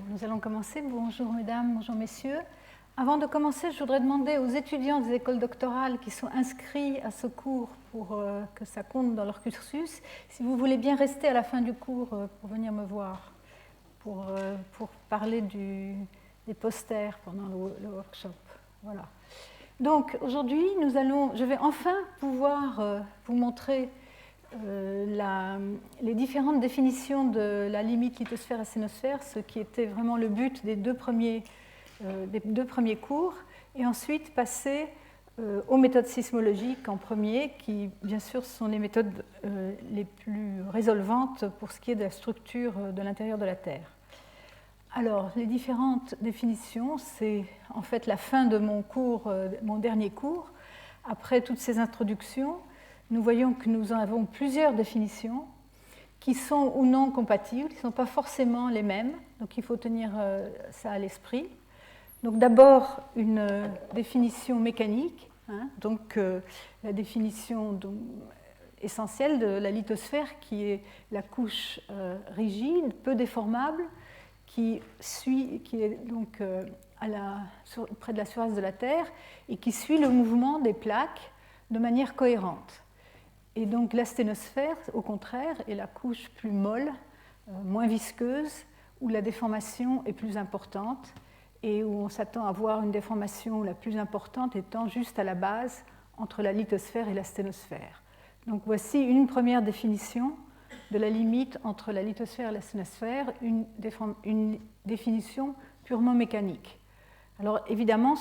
Nous allons commencer. Bonjour mesdames, bonjour messieurs. Avant de commencer, je voudrais demander aux étudiants des écoles doctorales qui sont inscrits à ce cours pour que ça compte dans leur cursus, si vous voulez bien rester à la fin du cours pour venir me voir, pour parler des posters pendant le workshop. Voilà. Donc aujourd'hui, je vais enfin pouvoir vous montrer les différentes définitions de la limite lithosphère-asténosphère, ce qui était vraiment le but des deux premiers cours, et ensuite passer aux méthodes sismologiques en premier, qui bien sûr sont les méthodes les plus résolvantes pour ce qui est de la structure de l'intérieur de la Terre. Alors, les différentes définitions, c'est en fait la fin de mon dernier cours. Après toutes ces introductions, nous voyons que nous avons plusieurs définitions qui sont ou non compatibles, qui ne sont pas forcément les mêmes, donc il faut tenir ça à l'esprit. Donc d'abord une définition mécanique, donc la définition essentielle de la lithosphère, qui est la couche rigide, peu déformable, qui est donc près de la surface de la Terre et qui suit le mouvement des plaques de manière cohérente. Et donc l'asténosphère, au contraire, est la couche plus molle, moins visqueuse, où la déformation est plus importante et où on s'attend à voir une déformation la plus importante étant juste à la base entre la lithosphère et l'asténosphère. Donc voici une première définition de la limite entre la lithosphère et l'asténosphère, une définition purement mécanique. Alors évidemment,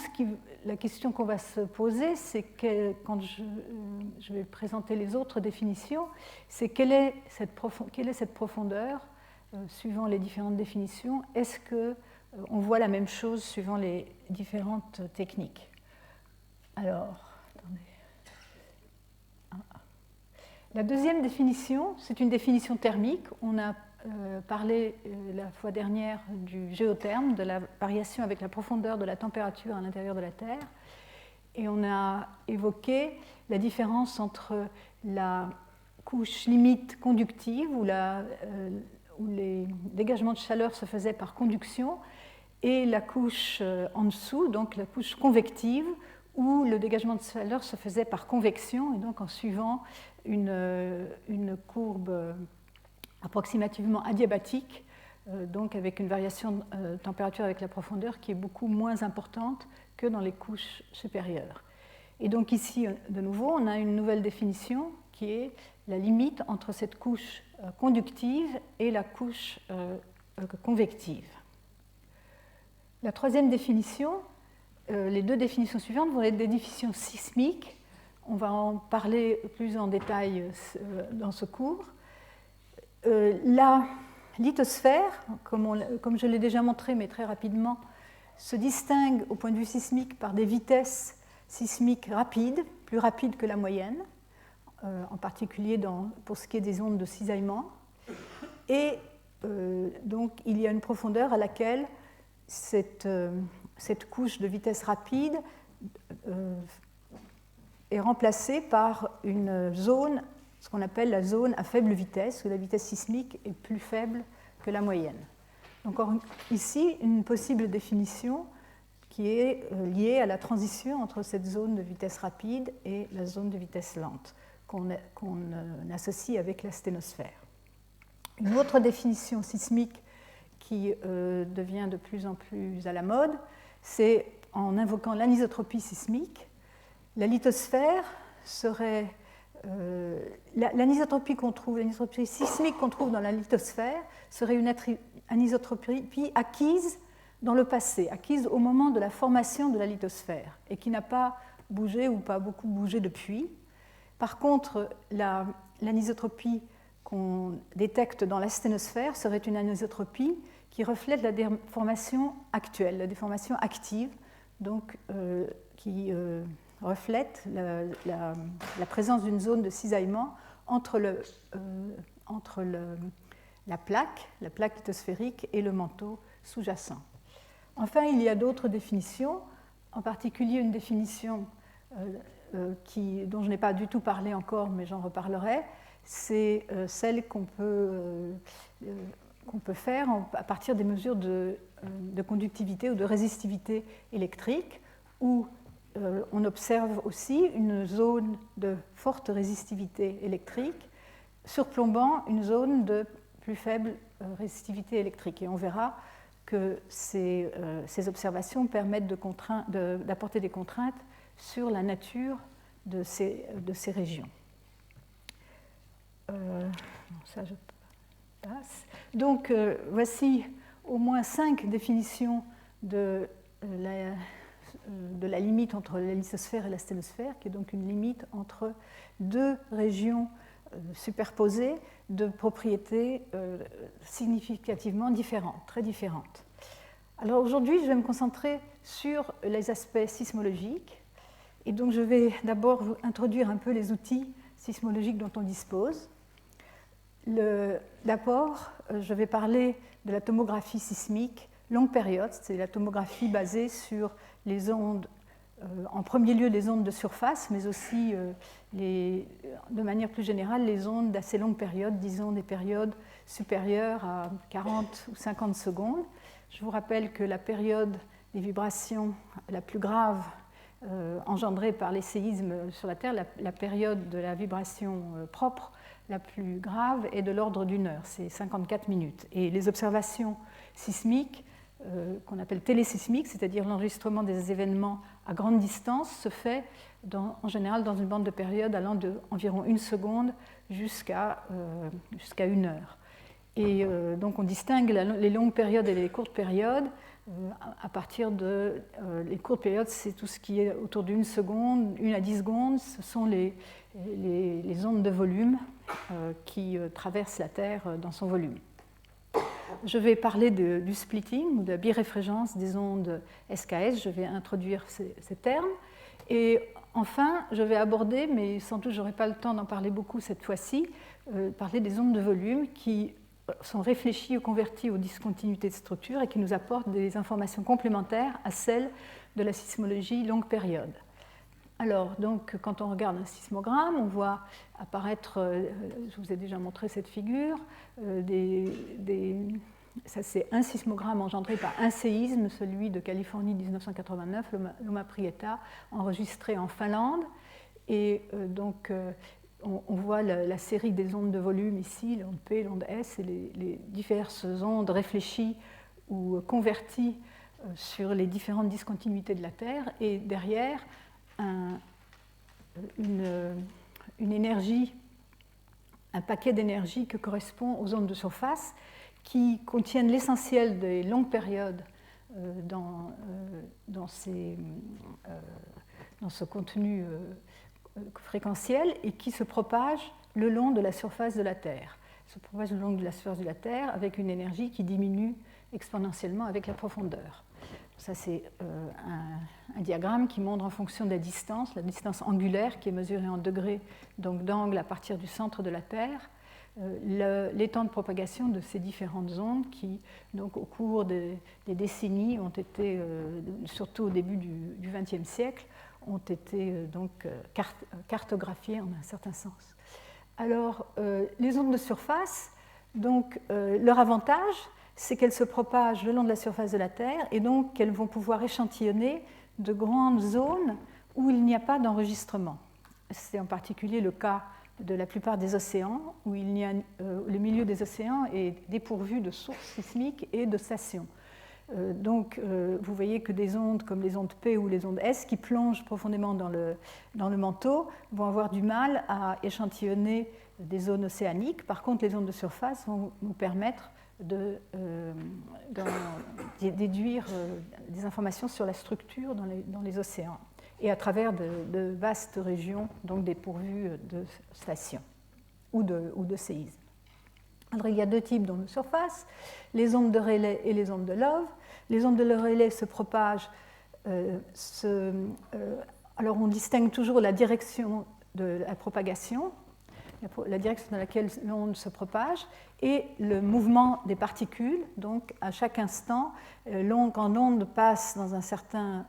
la question qu'on va se poser, c'est que quand je vais présenter les autres définitions, c'est quelle est cette profondeur suivant les différentes définitions? Est-ce qu'on voit la même chose suivant les différentes techniques? Alors, attendez. La deuxième définition, c'est une définition thermique. On a parlé la fois dernière du géotherme, de la variation avec la profondeur de la température à l'intérieur de la Terre. Et on a évoqué la différence entre la couche limite conductive, où les dégagements de chaleur se faisaient par conduction, et la couche en dessous, donc la couche convective, où le dégagement de chaleur se faisait par convection, et donc en suivant une courbe approximativement adiabatique, donc avec une variation de température avec la profondeur qui est beaucoup moins importante que dans les couches supérieures. Et donc ici, de nouveau, on a une nouvelle définition qui est la limite entre cette couche conductive et la couche convective. La troisième définition, les deux définitions suivantes vont être des définitions sismiques. On va en parler plus en détail dans ce cours. La lithosphère, comme je l'ai déjà montré, mais très rapidement, se distingue au point de vue sismique par des vitesses sismiques rapides, plus rapides que la moyenne, en particulier pour ce qui est des ondes de cisaillement. Et donc il y a une profondeur à laquelle cette couche de vitesse rapide est remplacée par une zone, ce qu'on appelle la zone à faible vitesse, où la vitesse sismique est plus faible que la moyenne. Donc ici, une possible définition qui est liée à la transition entre cette zone de vitesse rapide et la zone de vitesse lente, qu'on associe avec l'asténosphère. Une autre définition sismique qui devient de plus en plus à la mode, c'est en invoquant l'anisotropie sismique. La lithosphère serait l'anisotropie sismique qu'on trouve dans la lithosphère serait une anisotropie acquise dans le passé, acquise au moment de la formation de la lithosphère et qui n'a pas bougé ou pas beaucoup bougé depuis. Par contre, l'anisotropie qu'on détecte dans l'asténosphère serait une anisotropie qui reflète la déformation actuelle, la déformation active, donc qui reflète la présence d'une zone de cisaillement entre la plaque lithosphérique et le manteau sous-jacent. Enfin, il y a d'autres définitions, en particulier une définition dont je n'ai pas du tout parlé encore, mais j'en reparlerai, c'est celle qu'on peut faire à partir des mesures de de conductivité ou de résistivité électrique, où on observe aussi une zone de forte résistivité électrique surplombant une zone de plus faible résistivité électrique. Et on verra que ces observations permettent d'apporter des contraintes sur la nature de ces régions. Ça, je passe. Donc, voici au moins 5 définitions de la limite entre la lithosphère et la sténosphère, qui est donc une limite entre deux régions superposées de propriétés significativement différentes, très différentes. Alors aujourd'hui, je vais me concentrer sur les aspects sismologiques. Et donc, je vais d'abord vous introduire un peu les outils sismologiques dont on dispose. D'abord, je vais parler de la tomographie sismique longue période. C'est la tomographie basée sur les ondes, en premier lieu les ondes de surface, mais aussi, de manière plus générale, les ondes d'assez longue période, disons des périodes supérieures à 40 ou 50 secondes. Je vous rappelle que la période des vibrations la plus grave engendrée par les séismes sur la Terre, la période de la vibration propre la plus grave est de l'ordre d'une heure, c'est 54 minutes. Et les observations sismiques, qu'on appelle télésismiques, c'est-à-dire l'enregistrement des événements à grande distance, se fait en général dans une bande de période allant d'environ 1 seconde jusqu'à 1 heure. Et donc on distingue les longues périodes et les courtes périodes. À partir de les courtes périodes, c'est tout ce qui est autour d'1 seconde, 1 à 10 secondes. Ce sont les ondes de volume qui traversent la Terre dans son volume. Je vais parler du splitting ou de la biréfringence des ondes SKS. Je vais introduire ces termes. Et enfin, je vais aborder, mais sans doute je n'aurai pas le temps d'en parler beaucoup cette fois-ci, parler des ondes de volume qui sont réfléchies ou converties aux discontinuités de structure et qui nous apportent des informations complémentaires à celles de la sismologie longue période. Alors, donc, quand on regarde un sismogramme, on voit apparaître, je vous ai déjà montré cette figure, ça c'est un sismogramme engendré par un séisme, celui de Californie 1989, Loma Prieta, enregistré en Finlande. Et donc, on voit la série des ondes de volume ici, l'onde P, l'onde S, et les diverses ondes réfléchies ou converties sur les différentes discontinuités de la Terre. Et derrière, une énergie, un paquet d'énergie qui correspond aux ondes de surface qui contiennent l'essentiel des longues périodes dans ce contenu fréquentiel et qui se propagent le long de la surface de la Terre. Se propagent le long de la surface de la Terre avec une énergie qui diminue exponentiellement avec la profondeur. Ça, c'est un diagramme qui montre en fonction de la distance angulaire qui est mesurée en degrés donc d'angle à partir du centre de la Terre, les temps de propagation de ces différentes ondes qui, donc, au cours des décennies, ont été, surtout au début du XXe siècle, ont été donc cartographiées en un certain sens. Alors, les ondes de surface, donc, leur avantage, c'est qu'elles se propagent le long de la surface de la Terre et donc qu'elles vont pouvoir échantillonner de grandes zones où il n'y a pas d'enregistrement. C'est en particulier le cas de la plupart des océans, où le milieu des océans est dépourvu de sources sismiques et de stations. Donc, vous voyez que des ondes comme les ondes P ou les ondes S qui plongent profondément dans le manteau vont avoir du mal à échantillonner des zones océaniques. Par contre, les ondes de surface vont nous permettre de déduire des informations sur la structure dans les océans et à travers de vastes régions donc dépourvues de stations ou de séismes. Alors, il y a deux types d'ondes de surface, les ondes de Rayleigh et les ondes de Love. Les ondes de Rayleigh se propagent, alors on distingue toujours la direction de la propagation, la direction dans laquelle l'onde se propage, et le mouvement des particules. Donc, à chaque instant, quand l'onde passe dans un certain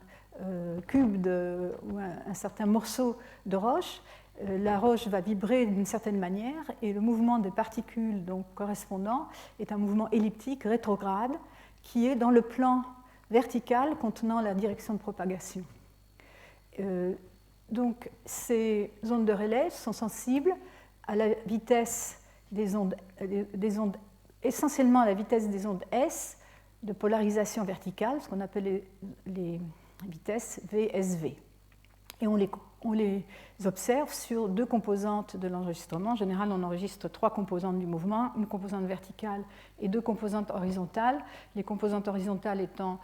cube ou un certain morceau de roche, la roche va vibrer d'une certaine manière, et le mouvement des particules donc, correspondant est un mouvement elliptique rétrograde qui est dans le plan vertical contenant la direction de propagation. Donc, ces ondes de relais sont sensibles à la vitesse des ondes, essentiellement à la vitesse des ondes S de polarisation verticale, ce qu'on appelle les vitesses VSV. Et on les observe sur deux composantes de l'enregistrement. En général, on enregistre 3 composantes du mouvement, une composante verticale et 2 composantes horizontales. Les composantes horizontales étant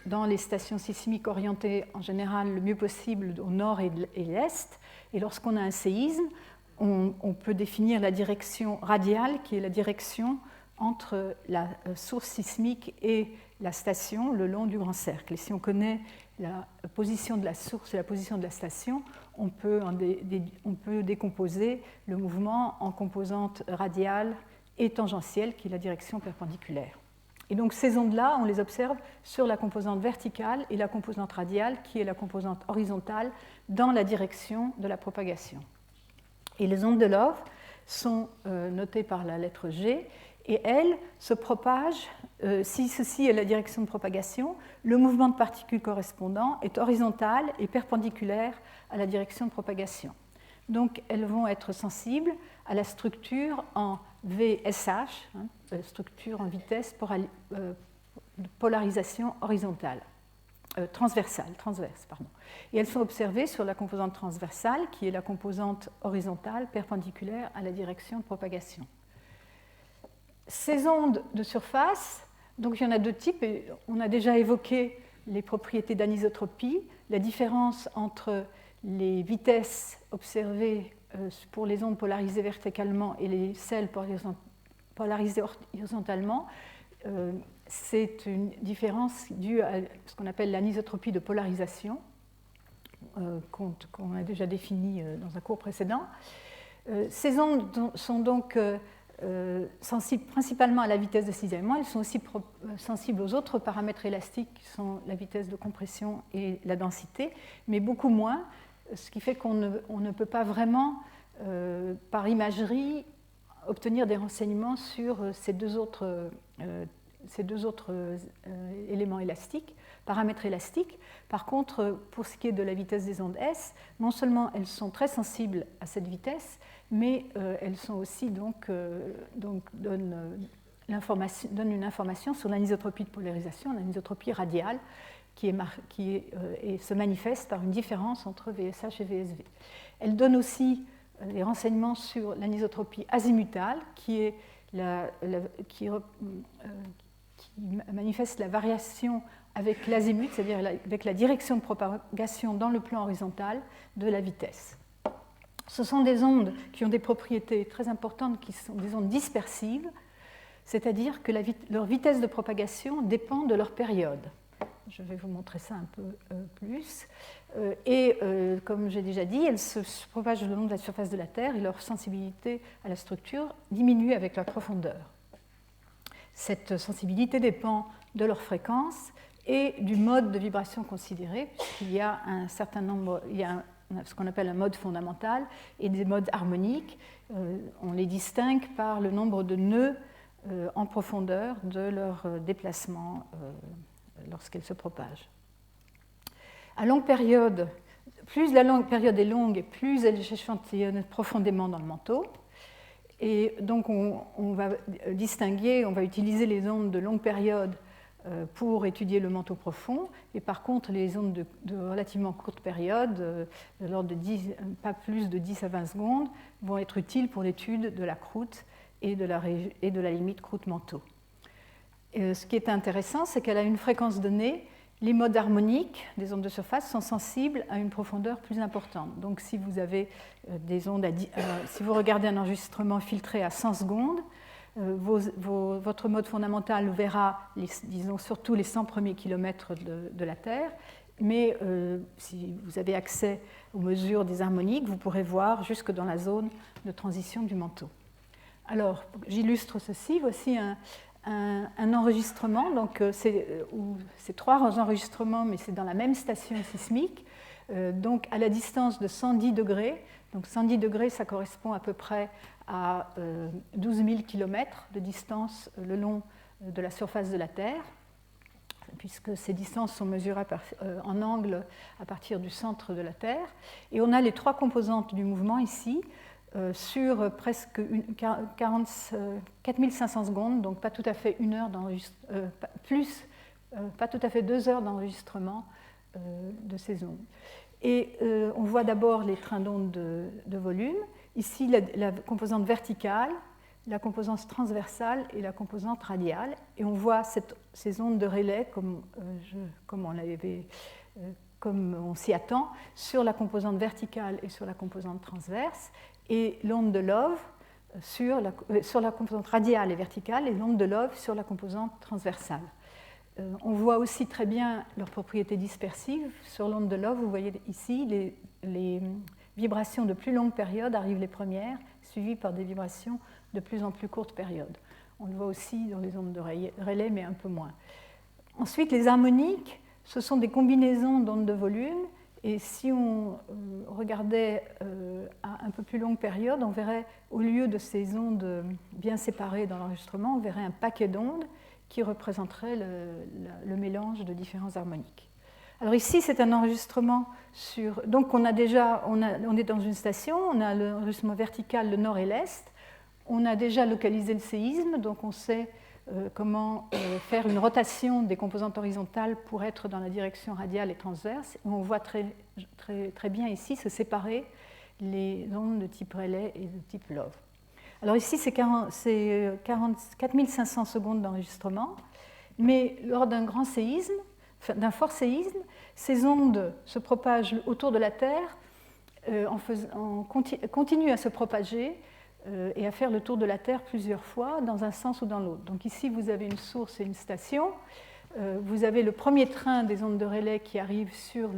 dans les stations sismiques orientées en général le mieux possible au nord et l'est. Et lorsqu'on a un séisme, on peut définir la direction radiale, qui est la direction entre la source sismique et la station le long du grand cercle. Et si on connaît la position de la source et la position de la station, on peut décomposer le mouvement en composantes radiales et tangentielles, qui est la direction perpendiculaire. Et donc ces ondes-là, on les observe sur la composante verticale et la composante radiale, qui est la composante horizontale, dans la direction de la propagation. Et les ondes de Love sont notées par la lettre G, et elles se propagent, si ceci est la direction de propagation, le mouvement de particules correspondant est horizontal et perpendiculaire à la direction de propagation. Donc elles vont être sensibles à la structure en VSH, structure en vitesse polarisation horizontale, transverse. Et elles sont observées sur la composante transversale, qui est la composante horizontale perpendiculaire à la direction de propagation. Ces ondes de surface, donc il y en a 2 types, et on a déjà évoqué les propriétés d'anisotropie, la différence entre les vitesses observées pour les ondes polarisées verticalement et celles polarisées horizontalement. C'est une différence due à ce qu'on appelle l'anisotropie de polarisation, qu'on a déjà définie dans un cours précédent. Ces ondes sont donc sensibles principalement à la vitesse de cisaillement. Elles sont aussi sensibles aux autres paramètres élastiques qui sont la vitesse de compression et la densité, mais beaucoup moins, ce qui fait qu'on ne peut pas vraiment, par imagerie, obtenir des renseignements sur ces deux autres éléments élastiques, paramètres élastiques. Par contre, pour ce qui est de la vitesse des ondes S, non seulement elles sont très sensibles à cette vitesse, mais elles sont aussi donnent une information sur l'anisotropie de polarisation, l'anisotropie radiale, qui se manifeste par une différence entre VSH et VSV. Elles donnent aussi des renseignements sur l'anisotropie azimutale, qui manifeste la variation avec l'azimut, c'est-à-dire avec la direction de propagation dans le plan horizontal de la vitesse. Ce sont des ondes qui ont des propriétés très importantes, qui sont des ondes dispersives, c'est-à-dire que leur vitesse de propagation dépend de leur période. Je vais vous montrer ça un peu plus. Comme j'ai déjà dit, elles se propagent le long de la surface de la Terre et leur sensibilité à la structure diminue avec la profondeur. Cette sensibilité dépend de leur fréquence et du mode de vibration considéré, puisqu'il y a un certain nombre, il y a ce qu'on appelle un mode fondamental et des modes harmoniques. On les distingue par le nombre de nœuds en profondeur de leur déplacement lorsqu'elles se propagent. À longue période, plus la longue période est longue, plus elle échantillonne profondément dans le manteau. Et donc on va distinguer, on va utiliser les ondes de longue période pour étudier le manteau profond, et par contre les ondes de relativement courte période, de l'ordre de pas plus de 10 à 20 secondes, vont être utiles pour l'étude de la croûte et de la limite croûte-manteau. Ce qui est intéressant, c'est qu'elle a une fréquence donnée. Les modes harmoniques des ondes de surface sont sensibles à une profondeur plus importante. Donc si vous avez des ondes si vous regardez un enregistrement filtré à 100 secondes, votre mode fondamental verra, disons, surtout les 100 premiers kilomètres de la Terre, mais si vous avez accès aux mesures des harmoniques, vous pourrez voir jusque dans la zone de transition du manteau. Alors, j'illustre ceci. Voici un enregistrement, donc c'est 3 enregistrements, mais c'est dans la même station sismique, donc à la distance de 110 degrés. Donc 110 degrés, ça correspond à peu près à 12 000 km de distance le long de la surface de la Terre, puisque ces distances sont mesurées en angle à partir du centre de la Terre. Et on a les trois composantes du mouvement ici, sur presque 4500 secondes, donc pas tout à fait une heure pas tout à fait 2 heures d'enregistrement de ces ondes. Et on voit d'abord les trains d'ondes de volume. Ici, la composante verticale, la composante transversale et la composante radiale. Et on voit ces ondes de relais, comme on s'y attend, sur la composante verticale et sur la composante transverse, et l'onde de Love sur la composante radiale et verticale, et l'onde de Love sur la composante transversale. On voit aussi très bien leurs propriétés dispersives. Sur l'onde de Love, vous voyez ici, les vibrations de plus longue période arrivent les premières, suivies par des vibrations de plus en plus courte période. On le voit aussi dans les ondes de relais, mais un peu moins. Ensuite, les harmoniques, ce sont des combinaisons d'ondes de volume. Et si on regardait à un peu plus longue période, on verrait, au lieu de ces ondes bien séparées dans l'enregistrement, on verrait un paquet d'ondes qui représenterait le mélange de différents harmoniques. Alors ici, c'est un enregistrement sur... Donc on est dans une station, on a l'enregistrement vertical, le nord et l'est. On a déjà localisé le séisme, donc on sait comment faire une rotation des composantes horizontales pour être dans la direction radiale et transverse. Et on voit très bien ici se séparer les ondes de type relais et de type Love. Alors ici, c'est 4500 secondes d'enregistrement, mais lors d'un grand séisme, d'un fort séisme, ces ondes se propagent autour de la Terre, continuent à se propager et à faire le tour de la Terre plusieurs fois dans un sens ou dans l'autre. Donc ici, vous avez une source et une station. Vous avez le premier train des ondes de relais qui arrive sur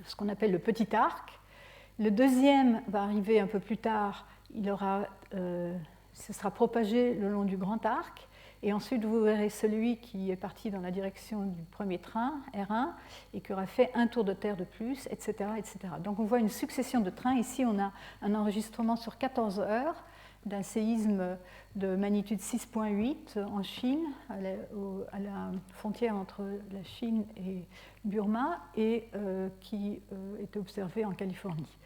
ce qu'on appelle le petit arc. Le deuxième va arriver un peu plus tard. Ce sera propagé le long du grand arc. Et ensuite, vous verrez celui qui est parti dans la direction du premier train, R1, et qui aura fait un tour de Terre de plus, etc., etc. Donc on voit une succession de trains. Ici, on a un enregistrement sur 14 heures d'un séisme de magnitude 6,8 en Chine, à la frontière entre la Chine et Burma, et qui était observé en Californie.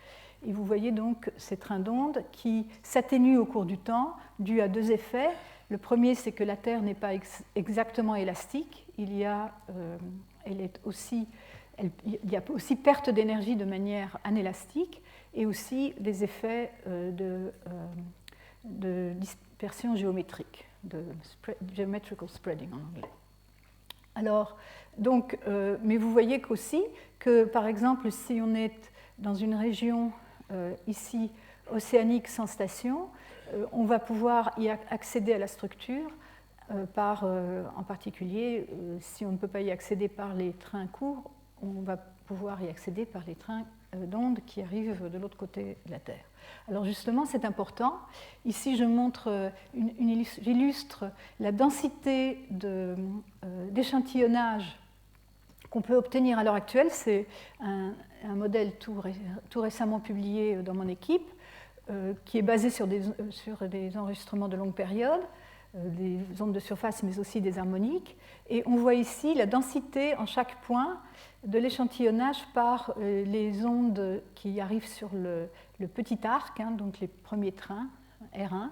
Et vous voyez donc ces trains d'ondes qui s'atténuent au cours du temps, dû à deux effets. Le premier, c'est que la Terre n'est pas exactement élastique. Il y a aussi perte d'énergie de manière anélastique et aussi des effets de dispersion géométrique, de geometrical spreading en anglais. Alors, donc, mais vous voyez qu'aussi que, par exemple, si on est dans une région ici océanique sans station, on va pouvoir y accéder à la structure en particulier, si on ne peut pas y accéder par les trains courts, on va pouvoir y accéder par les trains d'ondes qui arrivent de l'autre côté de la Terre. Alors justement, c'est important. Ici, j'illustre la densité d'échantillonnage qu'on peut obtenir à l'heure actuelle. C'est un modèle tout récemment publié dans mon équipe, qui est basé sur des enregistrements de longue période, des ondes de surface, mais aussi des harmoniques. Et on voit ici la densité en chaque point de l'échantillonnage par les ondes qui arrivent sur le petit arc, donc les premiers trains, R1,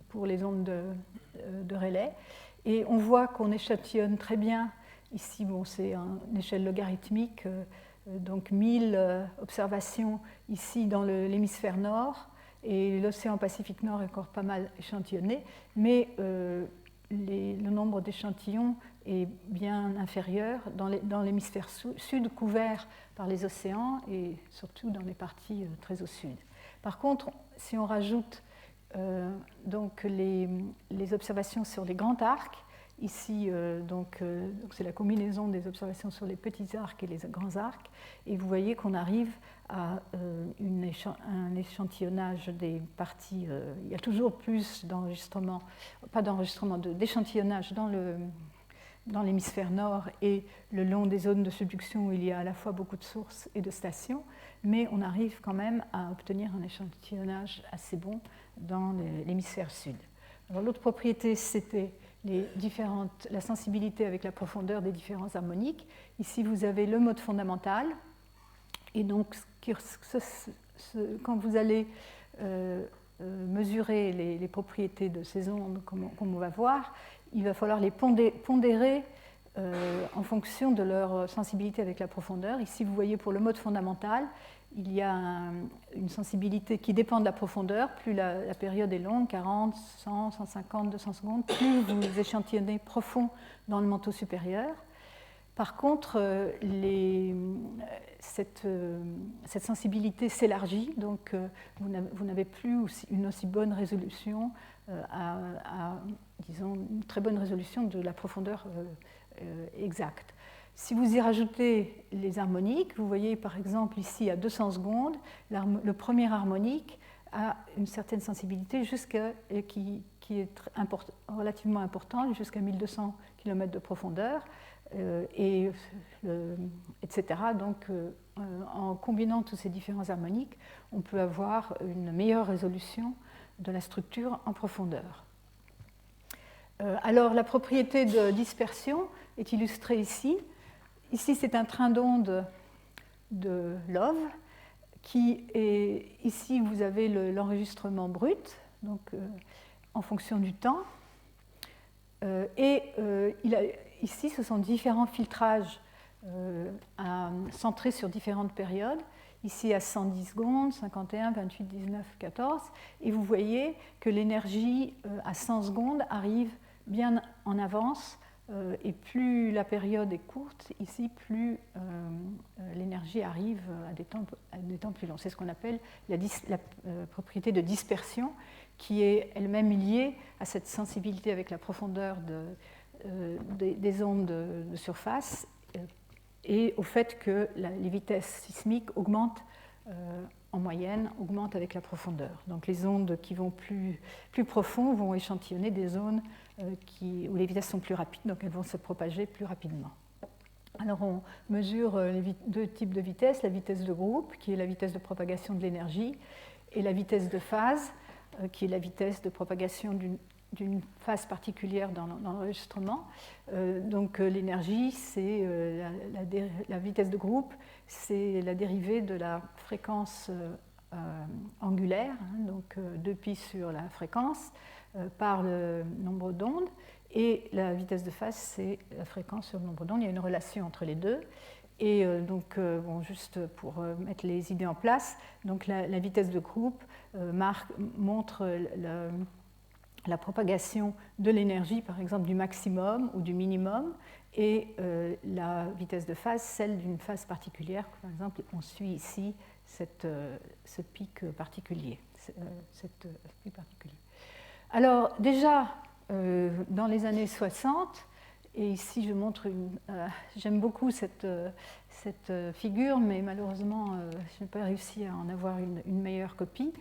pour les ondes de relais. Et on voit qu'on échantillonne très bien. Ici, c'est une échelle logarithmique, donc 1000 observations ici dans l'hémisphère nord, et l'océan Pacifique Nord est encore pas mal échantillonné, mais le nombre d'échantillons est bien inférieur dans l'hémisphère sud, couvert par les océans, et surtout dans les parties très au sud. Par contre, si on rajoute donc les observations sur les grands arcs, ici, donc c'est la combinaison des observations sur les petits arcs et les grands arcs, et vous voyez qu'on arrive à un échantillonnage des parties. Il y a toujours plus d'enregistrement, pas d'enregistrement, d'échantillonnage dans l'hémisphère nord et le long des zones de subduction où il y a à la fois beaucoup de sources et de stations, mais on arrive quand même à obtenir un échantillonnage assez bon dans l'hémisphère sud. Alors, l'autre propriété, c'était la sensibilité avec la profondeur des différents harmoniques. Ici, vous avez le mode fondamental. Et donc, quand vous allez mesurer les propriétés de ces ondes, comme on va voir, il va falloir les pondérer en fonction de leur sensibilité avec la profondeur. Ici, vous voyez pour le mode fondamental, il y a une sensibilité qui dépend de la profondeur. Plus la période est longue, 40, 100, 150, 200 secondes, plus vous échantillonnez profond dans le manteau supérieur. Par contre, cette sensibilité s'élargit, donc vous n'avez plus une aussi bonne résolution, disons, une très bonne résolution de la profondeur exacte. Si vous y rajoutez les harmoniques, vous voyez par exemple ici à 200 secondes, le premier harmonique a une certaine sensibilité qui est relativement importante, jusqu'à 1200 km de profondeur, etc. Donc en combinant tous ces différents harmoniques, on peut avoir une meilleure résolution de la structure en profondeur. Alors la propriété de dispersion est illustrée ici. Ici, c'est un train d'onde de Love, ici, vous avez l'enregistrement brut, donc en fonction du temps. Ici, ce sont différents filtrages centrés sur différentes périodes. Ici, à 110 secondes, 51, 28, 19, 14. Et vous voyez que l'énergie à 100 secondes arrive bien en avance. Et plus la période est courte, ici, plus l'énergie arrive à des temps plus longs. C'est ce qu'on appelle la propriété de dispersion, qui est elle-même liée à cette sensibilité avec la profondeur des ondes de surface et au fait que les vitesses sismiques augmentent en moyenne, augmentent avec la profondeur. Donc les ondes qui vont plus profond vont échantillonner des zones où les vitesses sont plus rapides, donc elles vont se propager plus rapidement. Alors on mesure les deux types de vitesses, la vitesse de groupe, qui est la vitesse de propagation de l'énergie, et la vitesse de phase, qui est la vitesse de propagation d'une phase particulière dans l'enregistrement. Donc l'énergie, c'est la vitesse de groupe, c'est la dérivée de la fréquence angulaire, donc 2π sur la fréquence, par le nombre d'ondes, et la vitesse de phase, c'est la fréquence sur le nombre d'ondes. Il y a une relation entre les deux. Et donc, juste pour mettre les idées en place, donc la vitesse de groupe montre la propagation de l'énergie, par exemple du maximum ou du minimum, et la vitesse de phase, celle d'une phase particulière. Par exemple, on suit ici ce pic particulier. Alors déjà, dans les années 60, et ici je montre j'aime beaucoup cette figure, mais malheureusement je n'ai pas réussi à en avoir une meilleure copie.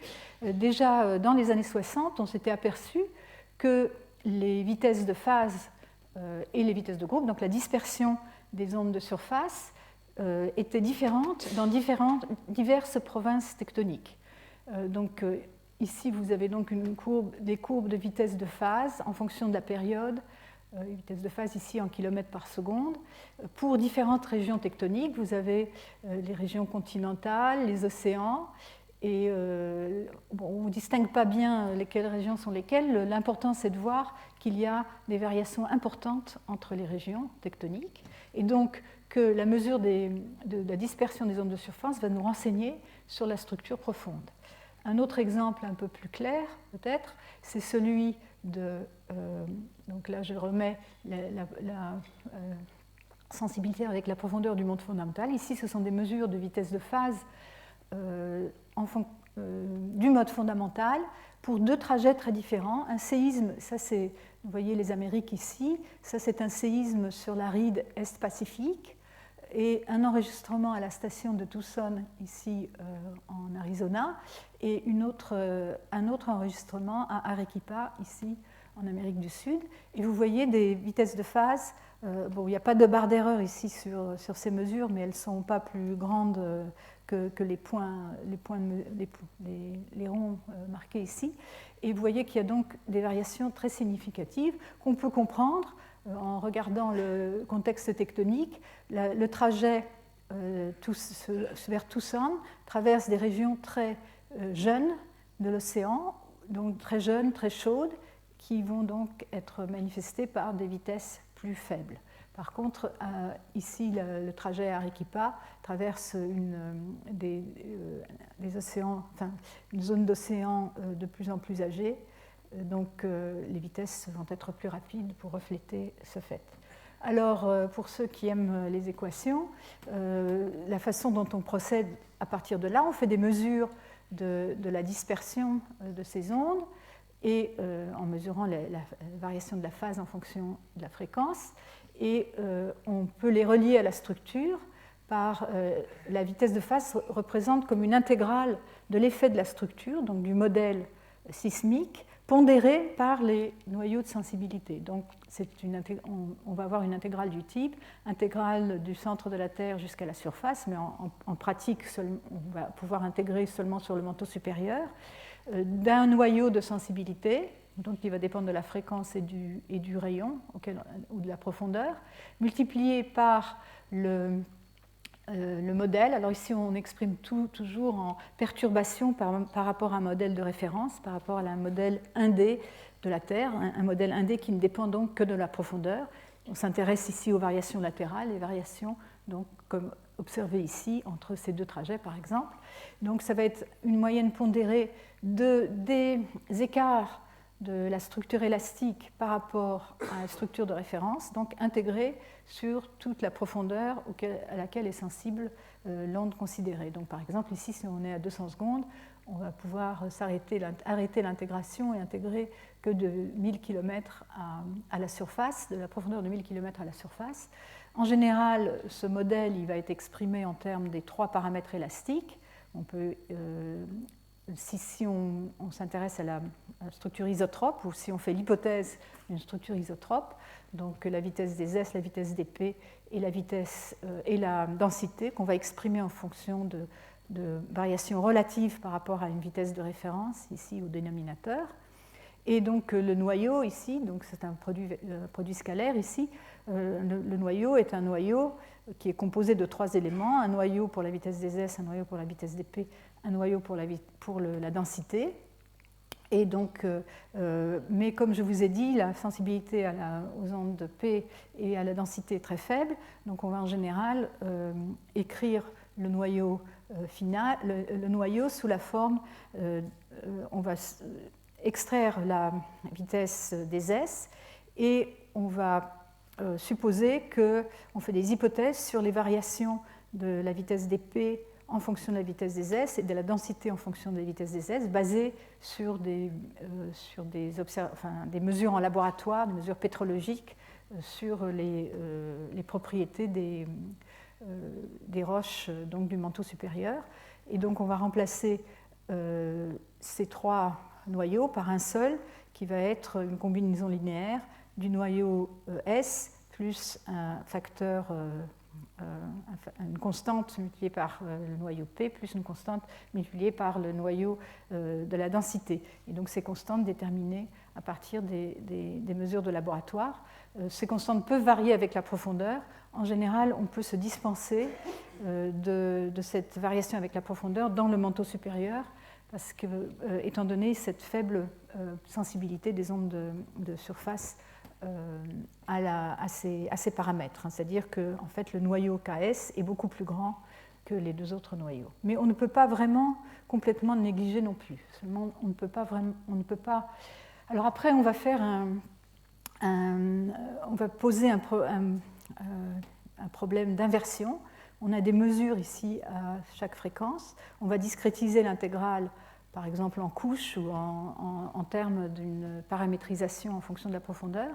Déjà dans les années 60, on s'était aperçu que les vitesses de phase et les vitesses de groupe, donc la dispersion des ondes de surface, étaient différentes dans diverses provinces tectoniques. Donc ici vous avez donc des courbes de vitesse de phase en fonction de la période. Vitesse de phase ici en kilomètres par seconde. Pour différentes régions tectoniques, vous avez les régions continentales, les océans, et on ne distingue pas bien lesquelles régions sont lesquelles. L'important, c'est de voir qu'il y a des variations importantes entre les régions tectoniques, et donc que la mesure de la dispersion des ondes de surface va nous renseigner sur la structure profonde. Un autre exemple un peu plus clair, peut-être, c'est celui donc là, je remets la sensibilité avec la profondeur du monde fondamental. Ici, ce sont des mesures de vitesse de phase du mode fondamental pour deux trajets très différents. Un séisme, ça c'est, vous voyez les Amériques ici, ça c'est un séisme sur la ride Est-Pacifique, et un enregistrement à la station de Tucson, ici en Arizona, et un autre enregistrement à Arequipa, ici en Amérique du Sud. Et vous voyez des vitesses de phase, il n'y a pas de barre d'erreur ici sur ces mesures, mais elles ne sont pas plus grandes que les ronds marqués ici. Et vous voyez qu'il y a donc des variations très significatives qu'on peut comprendre en regardant le contexte tectonique. Le trajet vers Tucson traverse des régions très jeunes de l'océan, donc très jeunes, très chaudes, qui vont donc être manifestées par des vitesses plus faibles. Par contre, ici, le trajet à Arequipa traverse des océans, enfin, une zone d'océan de plus en plus âgée, donc les vitesses vont être plus rapides pour refléter ce fait. Alors, pour ceux qui aiment les équations, la façon dont on procède à partir de là, on fait des mesures de la dispersion de ces ondes, et en mesurant la variation de la phase en fonction de la fréquence, et on peut les relier à la structure par la vitesse de phase représente comme une intégrale de l'effet de la structure, donc du modèle sismique, pondéré par les noyaux de sensibilité. Donc on va avoir une intégrale du type intégrale du centre de la Terre jusqu'à la surface, mais en pratique, on va pouvoir intégrer seulement sur le manteau supérieur, d'un noyau de sensibilité, donc qui va dépendre de la fréquence et du rayon ou de la profondeur, multiplié par le modèle. Alors ici, on exprime toujours en perturbation par rapport à un modèle de référence, par rapport à un modèle 1D de la Terre, un modèle 1D qui ne dépend donc que de la profondeur. On s'intéresse ici aux variations latérales, les variations, donc, comme observé ici, entre ces deux trajets, par exemple. Donc ça va être une moyenne pondérée des écarts de la structure élastique par rapport à la structure de référence, donc intégrée sur toute la profondeur à laquelle est sensible l'onde considérée. Donc par exemple, ici, si on est à 200 secondes, on va pouvoir arrêter l'intégration et intégrer que de 1000 km à la surface, de la profondeur de 1000 km à la surface. En général, ce modèle il va être exprimé en termes des 3 paramètres élastiques. On peut, si on s'intéresse à la structure isotrope, ou si on fait l'hypothèse d'une structure isotrope, donc la vitesse des S, la vitesse des P et la densité qu'on va exprimer en fonction de variations relatives par rapport à une vitesse de référence, ici au dénominateur. Et donc le noyau ici, donc c'est un produit scalaire ici, le noyau est un noyau qui est composé de 3 éléments, un noyau pour la vitesse des S, un noyau pour la vitesse des P, un noyau pour la densité. Et donc, mais comme je vous ai dit, la sensibilité aux ondes de P et à la densité est très faible, donc on va en général écrire le noyau final, le noyau sous la forme, on va extraire la vitesse des S et on va supposer qu'on fait des hypothèses sur les variations de la vitesse des P en fonction de la vitesse des S et de la densité en fonction de la vitesse des S, basées sur des mesures en laboratoire, des mesures pétrologiques sur les propriétés des roches donc, du manteau supérieur. Et donc on va remplacer ces 3 noyaux par un seul qui va être une combinaison linéaire du noyau S plus un facteur, une constante multipliée par le noyau P plus une constante multipliée par le noyau de la densité. Et donc ces constantes déterminées à partir des mesures de laboratoire. Ces constantes peuvent varier avec la profondeur. En général, on peut se dispenser de cette variation avec la profondeur dans le manteau supérieur parce que, étant donné cette faible sensibilité des ondes de surface à ces paramètres, hein. C'est-à-dire que en fait, le noyau KS est beaucoup plus grand que les 2 autres noyaux. Mais on ne peut pas vraiment complètement le négliger non plus. Seulement, on ne peut pas. Alors après, on va faire on va poser un problème d'inversion. On a des mesures ici à chaque fréquence. On va discrétiser l'intégrale, par exemple en couches ou en termes d'une paramétrisation en fonction de la profondeur.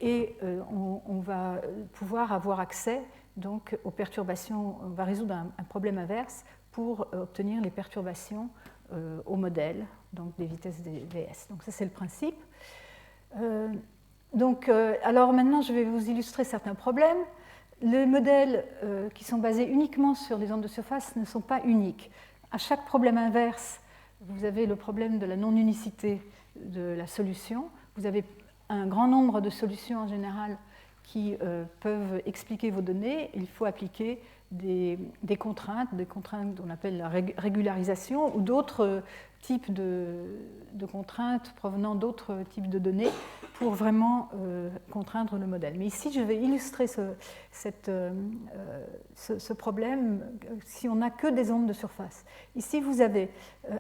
Et on va pouvoir avoir accès donc, aux perturbations. On va résoudre un problème inverse pour obtenir les perturbations au modèle, donc des vitesses des VS. Donc ça, c'est le principe. Alors maintenant, je vais vous illustrer certains problèmes. les modèles qui sont basés uniquement sur les ondes de surface ne sont pas uniques. À chaque problème inverse, vous avez le problème de la non-unicité de la solution. Vous avez un grand nombre de solutions en général qui peuvent expliquer vos données. Il faut appliquer des contraintes qu'on appelle la régularisation ou d'autres types de contraintes provenant d'autres types de données pour vraiment contraindre le modèle. Mais ici, je vais illustrer ce problème si on n'a que des ondes de surface. Ici, vous avez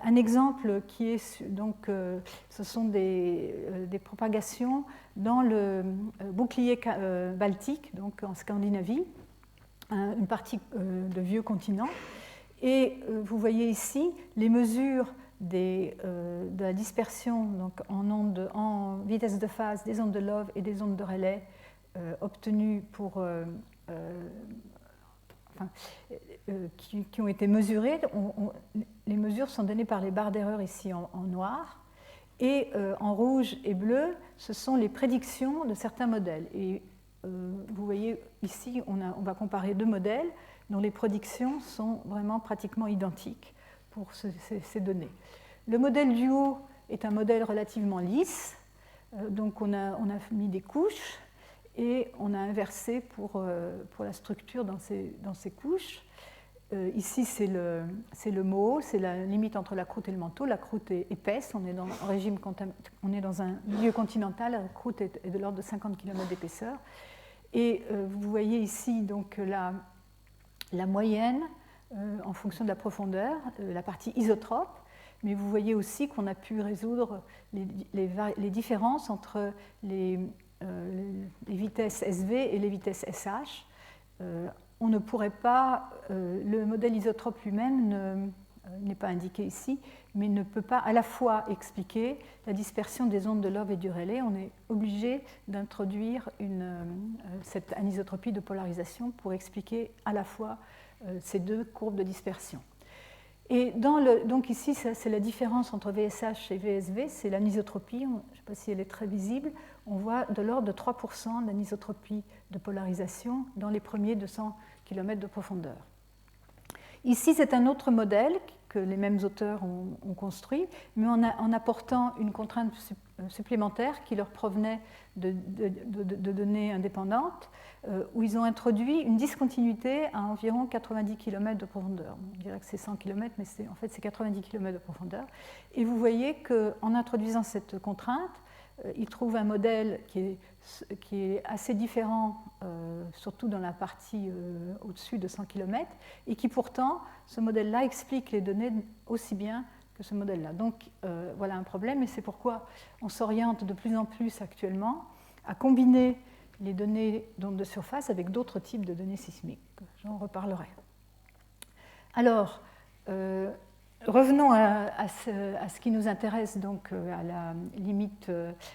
un exemple qui est donc, ce sont des propagations dans le bouclier baltique, donc en Scandinavie, une partie de vieux continent. Et vous voyez ici les mesures de la dispersion donc en vitesse de phase des ondes de Love et des ondes de Rayleigh obtenues qui ont été mesurées. Les mesures sont données par les barres d'erreur ici en noir. Et en rouge et bleu, ce sont les prédictions de certains modèles. Et vous voyez ici, on va comparer deux modèles dont les prédictions sont vraiment pratiquement identiques pour ces données. Le modèle du haut est un modèle relativement lisse, donc on a mis des couches et on a inversé pour la structure dans ces couches. Ici, c'est le MO, c'est la limite entre la croûte et le manteau. La croûte est épaisse, on est dans un milieu continental, la croûte est de l'ordre de 50 km d'épaisseur. Et vous voyez ici donc la moyenne en fonction de la profondeur, la partie isotrope, mais vous voyez aussi qu'on a pu résoudre les différences entre les vitesses SV et les vitesses SH. On ne pourrait pas, le modèle isotrope lui-même n'est pas indiqué ici, mais ne peut pas à la fois expliquer la dispersion des ondes de Love et du Rayleigh. On est obligé d'introduire une anisotropie de polarisation pour expliquer à la fois ces deux courbes de dispersion. Et donc ici, c'est la différence entre VSH et VSV, c'est l'anisotropie, je ne sais pas si elle est très visible, on voit de l'ordre de 3% d'anisotropie de polarisation dans les premiers 200 km de profondeur. Ici, c'est un autre modèle que les mêmes auteurs ont construit, mais en apportant une contrainte supplémentaire qui leur provenait de données indépendantes, où ils ont introduit une discontinuité à environ 90 km de profondeur. On dirait que c'est 100 km, mais en fait c'est 90 km de profondeur. Et vous voyez qu'en introduisant cette contrainte, ils trouvent un modèle qui est assez différent, surtout dans la partie au-dessus de 100 km, et qui pourtant, ce modèle-là explique les données aussi bien que ce modèle-là. Donc voilà un problème, et c'est pourquoi on s'oriente de plus en plus actuellement à combiner les données d'ondes de surface avec d'autres types de données sismiques. J'en reparlerai. Alors, revenons à ce qui nous intéresse, donc à la limite,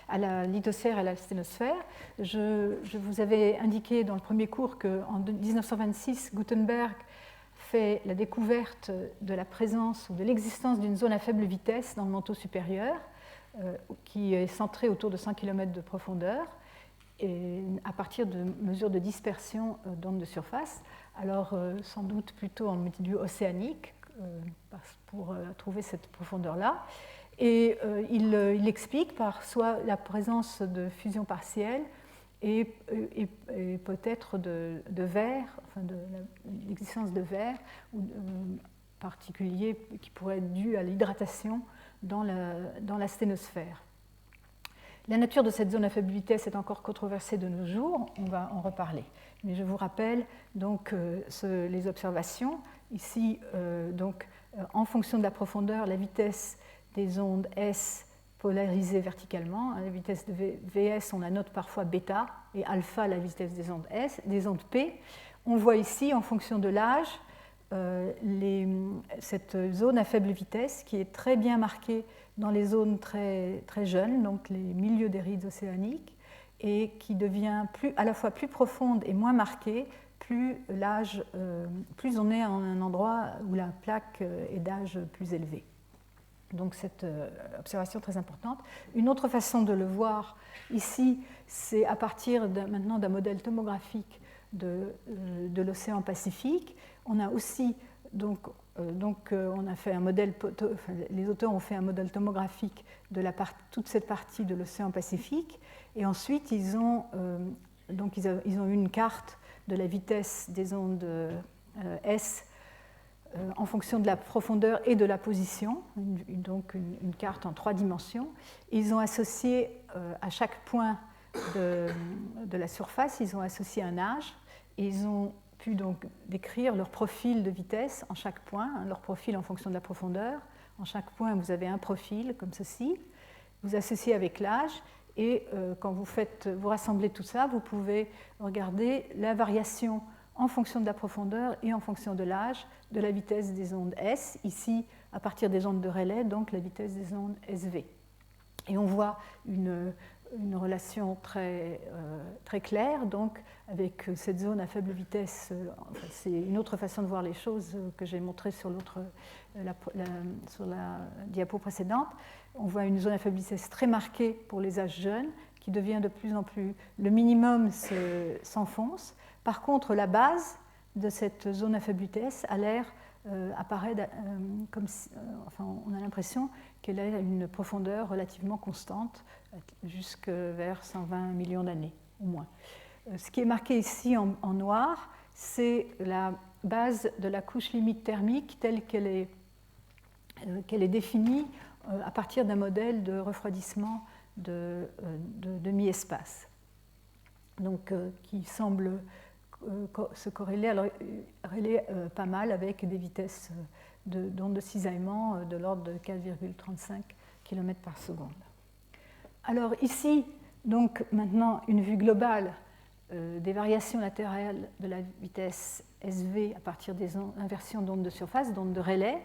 à la lithosphère et à la sténosphère. Je vous avais indiqué dans le premier cours qu'en 1926, Gutenberg fait la découverte de la présence ou de l'existence d'une zone à faible vitesse dans le manteau supérieur, qui est centrée autour de 100 km de profondeur, et à partir de mesures de dispersion d'ondes de surface, alors sans doute plutôt en milieu océanique, pour trouver cette profondeur-là. Et il explique par soit la présence de fusion partielle et peut-être de verre, enfin de l'existence de verre particulier qui pourrait être dû à l'hydratation dans la sténosphère. La nature de cette zone à faible vitesse est encore controversée de nos jours, on va en reparler. Mais je vous rappelle donc les observations. Ici, en fonction de la profondeur, la vitesse des ondes S polarisées verticalement. À la vitesse de VS, on la note parfois bêta, et alpha, la vitesse des ondes S, des ondes P. On voit ici, en fonction de l'âge, cette zone à faible vitesse qui est très bien marquée dans les zones très, très jeunes, donc les milieux des rides océaniques, et qui devient à la fois plus profonde et moins marquée, plus on est en un endroit où la plaque est d'âge plus élevé. Donc cette observation très importante. Une autre façon de le voir ici, c'est à partir maintenant d'un modèle tomographique de l'océan Pacifique. On a aussi, on a fait un modèle, les auteurs ont fait un modèle tomographique de toute cette partie de l'océan Pacifique, et ensuite ils ont eu une carte de la vitesse des ondes S en fonction de la profondeur et de la position, donc une carte en 3 dimensions. Ils ont associé à chaque point de la surface, ils ont associé un âge, et ils ont pu donc décrire leur profil de vitesse en chaque point, leur profil en fonction de la profondeur. En chaque point, vous avez un profil comme ceci. Vous associez avec l'âge, et quand vous rassemblez tout ça, vous pouvez regarder la variation en fonction de la profondeur et en fonction de l'âge de la vitesse des ondes S, ici à partir des ondes de Rayleigh, donc la vitesse des ondes SV. Et on voit une relation très claire donc, avec cette zone à faible vitesse. C'est une autre façon de voir les choses que j'ai montrée sur la diapo précédente. On voit une zone à faible vitesse très marquée pour les âges jeunes, qui devient de plus en plus... Le minimum s'enfonce. Par contre, la base de cette zone à faible vitesse a l'air apparaît comme si, on a l'impression qu'elle a une profondeur relativement constante jusque vers 120 millions d'années au moins. Ce qui est marqué ici en noir, c'est la base de la couche limite thermique telle qu'elle est définie à partir d'un modèle de refroidissement de mi-espace, donc qui semble se corréler pas mal avec des vitesses d'onde de cisaillement de l'ordre de 4,35 km par seconde. Alors ici, donc maintenant, une vue globale des variations latérales de la vitesse SV à partir des inversions d'ondes de surface, d'ondes de Rayleigh.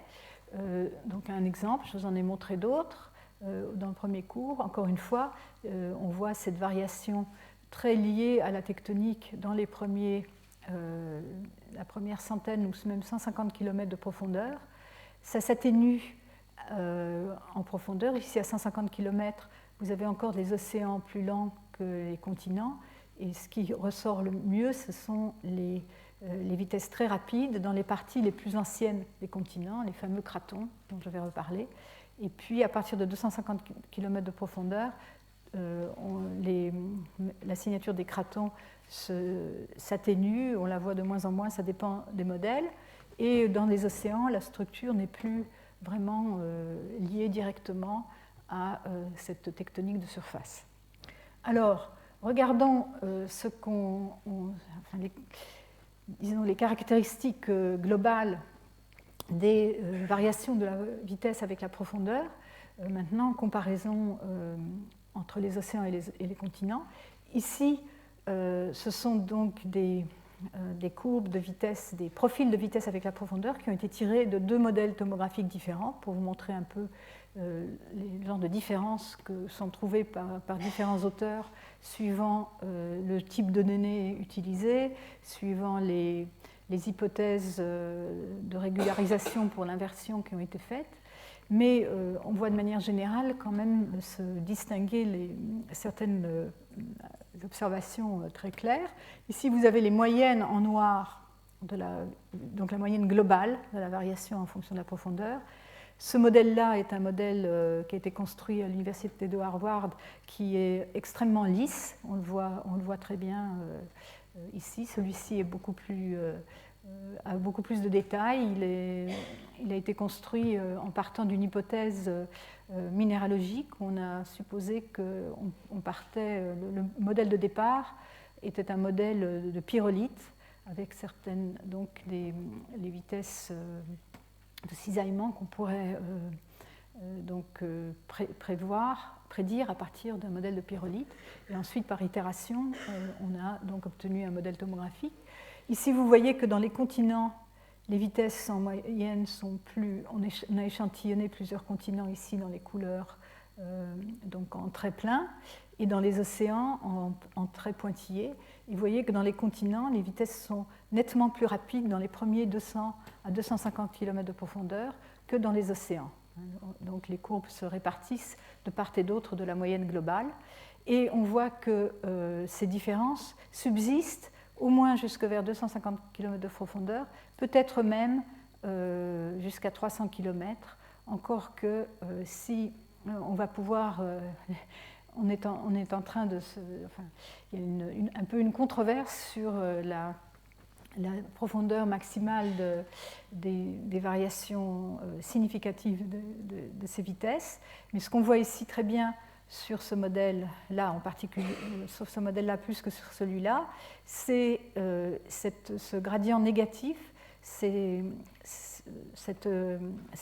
Donc un exemple, je vous en ai montré d'autres dans le premier cours. Encore une fois, on voit cette variation très liée à la tectonique dans la première centaine ou même 150 km de profondeur. Ça s'atténue en profondeur. Ici, à 150 km, vous avez encore des océans plus lents que les continents. Et ce qui ressort le mieux, ce sont les vitesses très rapides dans les parties les plus anciennes des continents, les fameux cratons dont je vais reparler. Et puis, à partir de 250 km de profondeur, la signature des cratons s'atténue, on la voit de moins en moins, ça dépend des modèles. Et dans les océans, la structure n'est plus vraiment liée directement à cette tectonique de surface. Alors, regardons les caractéristiques globales des variations de la vitesse avec la profondeur. Maintenant, en comparaison entre les océans et les continents. Ici, ce sont donc des courbes de vitesse, des profils de vitesse avec la profondeur qui ont été tirés de 2 modèles tomographiques différents pour vous montrer un peu les genres de différences que sont trouvées par différents auteurs suivant le type de données utilisé, suivant les hypothèses de régularisation pour l'inversion qui ont été faites. Mais on voit de manière générale quand même se distinguer certaines observations très claires. Ici, vous avez les moyennes en noir, donc la moyenne globale de la variation en fonction de la profondeur. Ce modèle-là est un modèle qui a été construit à l'université de Harvard, qui est extrêmement lisse. On le voit très bien ici. Celui-ci est a beaucoup plus de détails. Il a été construit en partant d'une hypothèse minéralogique. On a supposé qu'on partait, le modèle de départ était un modèle de pyrolite avec certaines, donc les vitesses de cisaillement qu'on pourrait prédire à partir d'un modèle de pyrolite. Et ensuite, par itération, on a donc obtenu un modèle tomographique. Ici, vous voyez que dans les continents, les vitesses en moyenne sont plus... On a échantillonné plusieurs continents ici dans les couleurs, donc en très plein, et dans les océans en très pointillés. Et vous voyez que dans les continents, les vitesses sont nettement plus rapides dans les premiers 200 à 250 km de profondeur que dans les océans. Donc les courbes se répartissent de part et d'autre de la moyenne globale. Et on voit que ces différences subsistent au moins jusque vers 250 km de profondeur, peut-être même jusqu'à 300 km, encore que si on va pouvoir... on est en train de se... Enfin, il y a un peu une controverse sur la profondeur maximale des variations significatives de ces vitesses. Mais ce qu'on voit ici très bien sur ce modèle-là, en particulier, sur ce modèle-là plus que sur celui-là, c'est ce gradient négatif, ces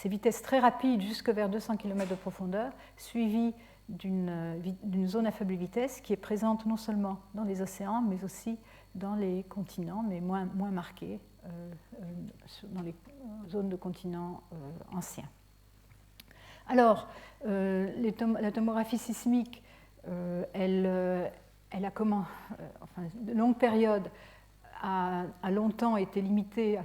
vitesses très rapides jusque vers 200 km de profondeur, suivies d'une zone à faible vitesse qui est présente non seulement dans les océans, mais aussi dans les continents, mais moins marquée dans les zones de continents anciens. Alors, la tomographie sismique, elle a de longues périodes a longtemps été limitée à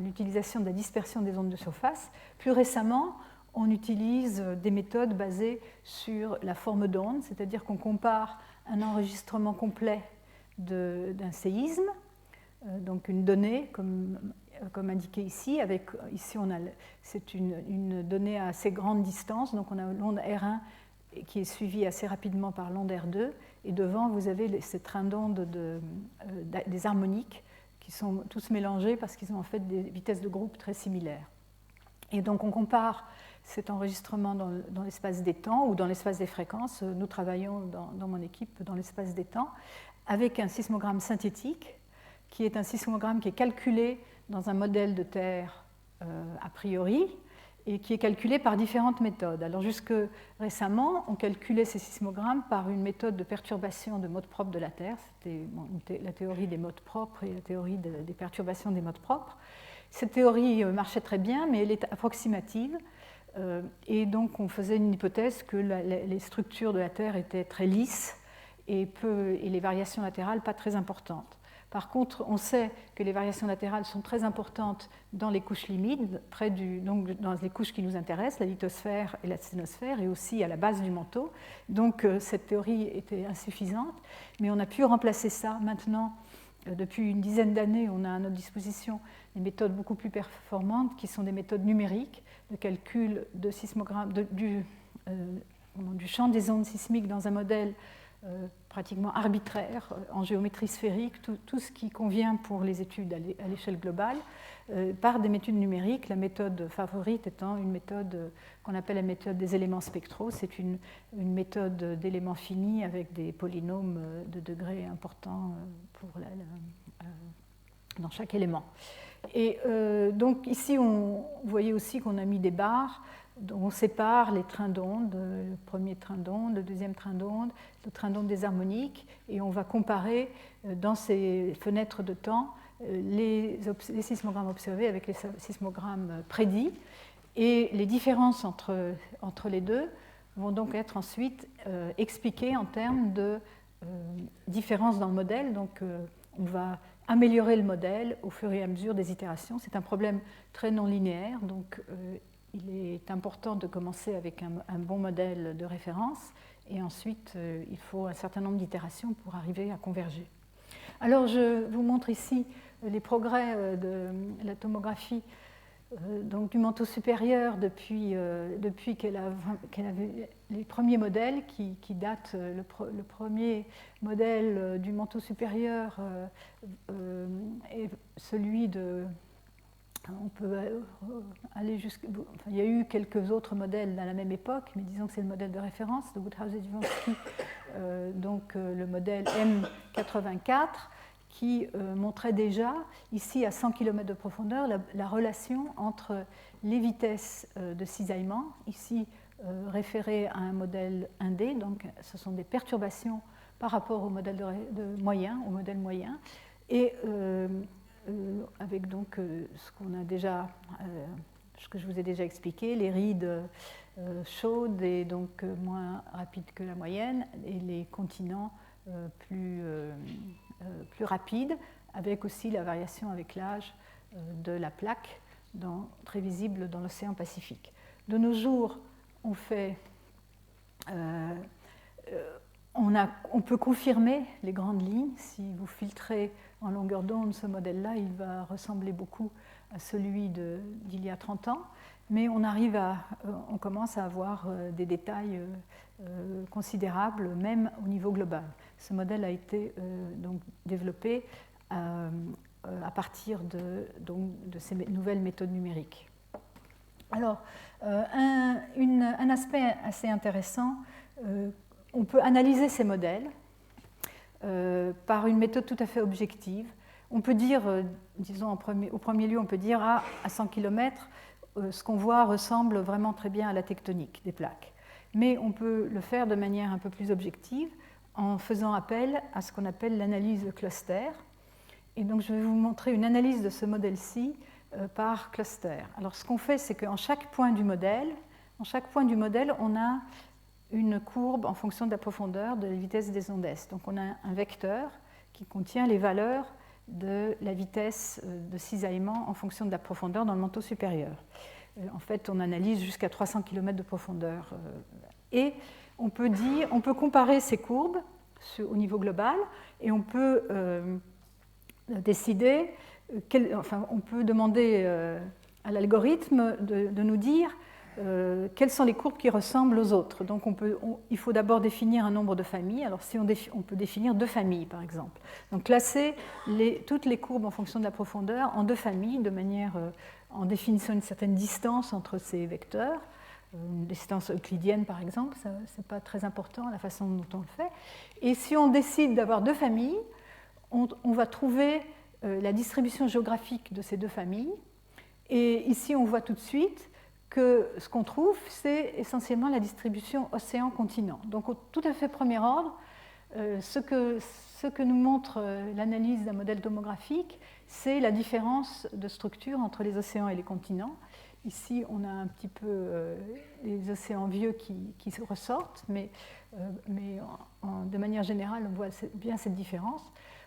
l'utilisation de la dispersion des ondes de surface. Plus récemment, on utilise des méthodes basées sur la forme d'onde, c'est-à-dire qu'on compare un enregistrement complet d'un séisme, donc une donnée comme indiqué ici. Ici, c'est une donnée à assez grande distance, donc on a l'onde R1 qui est suivie assez rapidement par l'onde R2, et devant, vous avez ces trains d'ondes des harmoniques qui sont tous mélangés parce qu'ils ont en fait des vitesses de groupe très similaires. Et donc on compare cet enregistrement dans l'espace des temps ou dans l'espace des fréquences. Nous travaillons dans mon équipe dans l'espace des temps avec un sismogramme synthétique qui est un sismogramme qui est calculé dans un modèle de Terre a priori et qui est calculé par différentes méthodes. Alors jusque récemment, on calculait ces sismogrammes par une méthode de perturbation de modes propres de la Terre. C'était la théorie des modes propres et la théorie des perturbations des modes propres. Cette théorie marchait très bien, mais elle est approximative. Et donc on faisait une hypothèse que les structures de la Terre étaient très lisses et les variations latérales pas très importantes. Par contre, on sait que les variations latérales sont très importantes dans les couches limites, donc dans les couches qui nous intéressent, la lithosphère et la sténosphère, et aussi à la base du manteau. Donc cette théorie était insuffisante, mais on a pu remplacer ça maintenant. Depuis une dizaine d'années, on a à notre disposition des méthodes beaucoup plus performantes qui sont des méthodes numériques de calcul de sismogramme, du champ des ondes sismiques dans un modèle pratiquement arbitraire, en géométrie sphérique, tout ce qui convient pour les études à l'échelle globale, par des méthodes numériques, la méthode favorite étant une méthode qu'on appelle la méthode des éléments spectraux. C'est une méthode d'éléments finis avec des polynômes de degrés importants dans chaque élément. Et donc ici, vous voyez aussi qu'on a mis des barres. On sépare les trains d'onde, le premier train d'onde, le deuxième train d'onde, le train d'onde des harmoniques, et on va comparer dans ces fenêtres de temps les sismogrammes observés avec les sismogrammes prédits. Et les différences entre les deux vont donc être ensuite expliquées en termes de différences dans le modèle. Donc on va améliorer le modèle au fur et à mesure des itérations. C'est un problème très non linéaire, donc il est important de commencer avec un bon modèle de référence et ensuite il faut un certain nombre d'itérations pour arriver à converger. Alors je vous montre ici les progrès de la tomographie donc du manteau supérieur depuis qu'elle avait les premiers modèles qui datent. Le premier modèle du manteau supérieur est celui de... On peut aller jusqu'à... Enfin, il y a eu quelques autres modèles à la même époque, mais disons que c'est le modèle de référence de Woodhouse-Zdziwiński, donc le modèle M84, qui montrait déjà, ici à 100 km de profondeur, la relation entre les vitesses de cisaillement, ici référées à un modèle 1D, donc ce sont des perturbations par rapport au modèle moyen, et avec donc ce que je vous ai déjà expliqué, les rides chaudes et donc moins rapides que la moyenne, et les continents plus rapides, avec aussi la variation avec l'âge de la plaque, très visible dans l'océan Pacifique. De nos jours, on fait on peut confirmer les grandes lignes. Si vous filtrez en longueur d'onde ce modèle-là, il va ressembler beaucoup à celui d'il y a 30 ans, mais on commence à avoir des détails considérables, même au niveau global. Ce modèle a été donc développé à partir de ces nouvelles méthodes numériques. Alors, un aspect assez intéressant, on peut analyser ces modèles par une méthode tout à fait objective. On peut dire, disons au premier lieu, on peut dire à 100 km, ce qu'on voit ressemble vraiment très bien à la tectonique des plaques. Mais on peut le faire de manière un peu plus objective en faisant appel à ce qu'on appelle l'analyse de cluster. Et donc je vais vous montrer une analyse de ce modèle-ci par cluster. Alors ce qu'on fait, c'est qu'en chaque point du modèle, on a une courbe en fonction de la profondeur de la vitesse des ondes S. Donc on a un vecteur qui contient les valeurs de la vitesse de cisaillement en fonction de la profondeur dans le manteau supérieur. En fait, on analyse jusqu'à 300 km de profondeur. Et on peut comparer ces courbes au niveau global et on peut décider, on peut demander à l'algorithme de nous dire quelles sont les courbes qui ressemblent aux autres. Donc il faut d'abord définir un nombre de familles. Alors on peut définir 2 familles par exemple. Donc classer toutes les courbes en fonction de la profondeur en 2 familles en définissant une certaine distance entre ces vecteurs. Une distance euclidienne par exemple, ce n'est pas très important la façon dont on le fait. Et si on décide d'avoir 2 familles, on va trouver la distribution géographique de ces 2 familles. Et ici on voit tout de suite que ce qu'on trouve, c'est essentiellement la distribution océan-continent. Donc au tout à fait premier ordre, ce que nous montre l'analyse d'un modèle tomographique, c'est la différence de structure entre les océans et les continents. Ici, on a un petit peu les océans vieux qui se ressortent, mais de manière générale, on voit bien cette différence.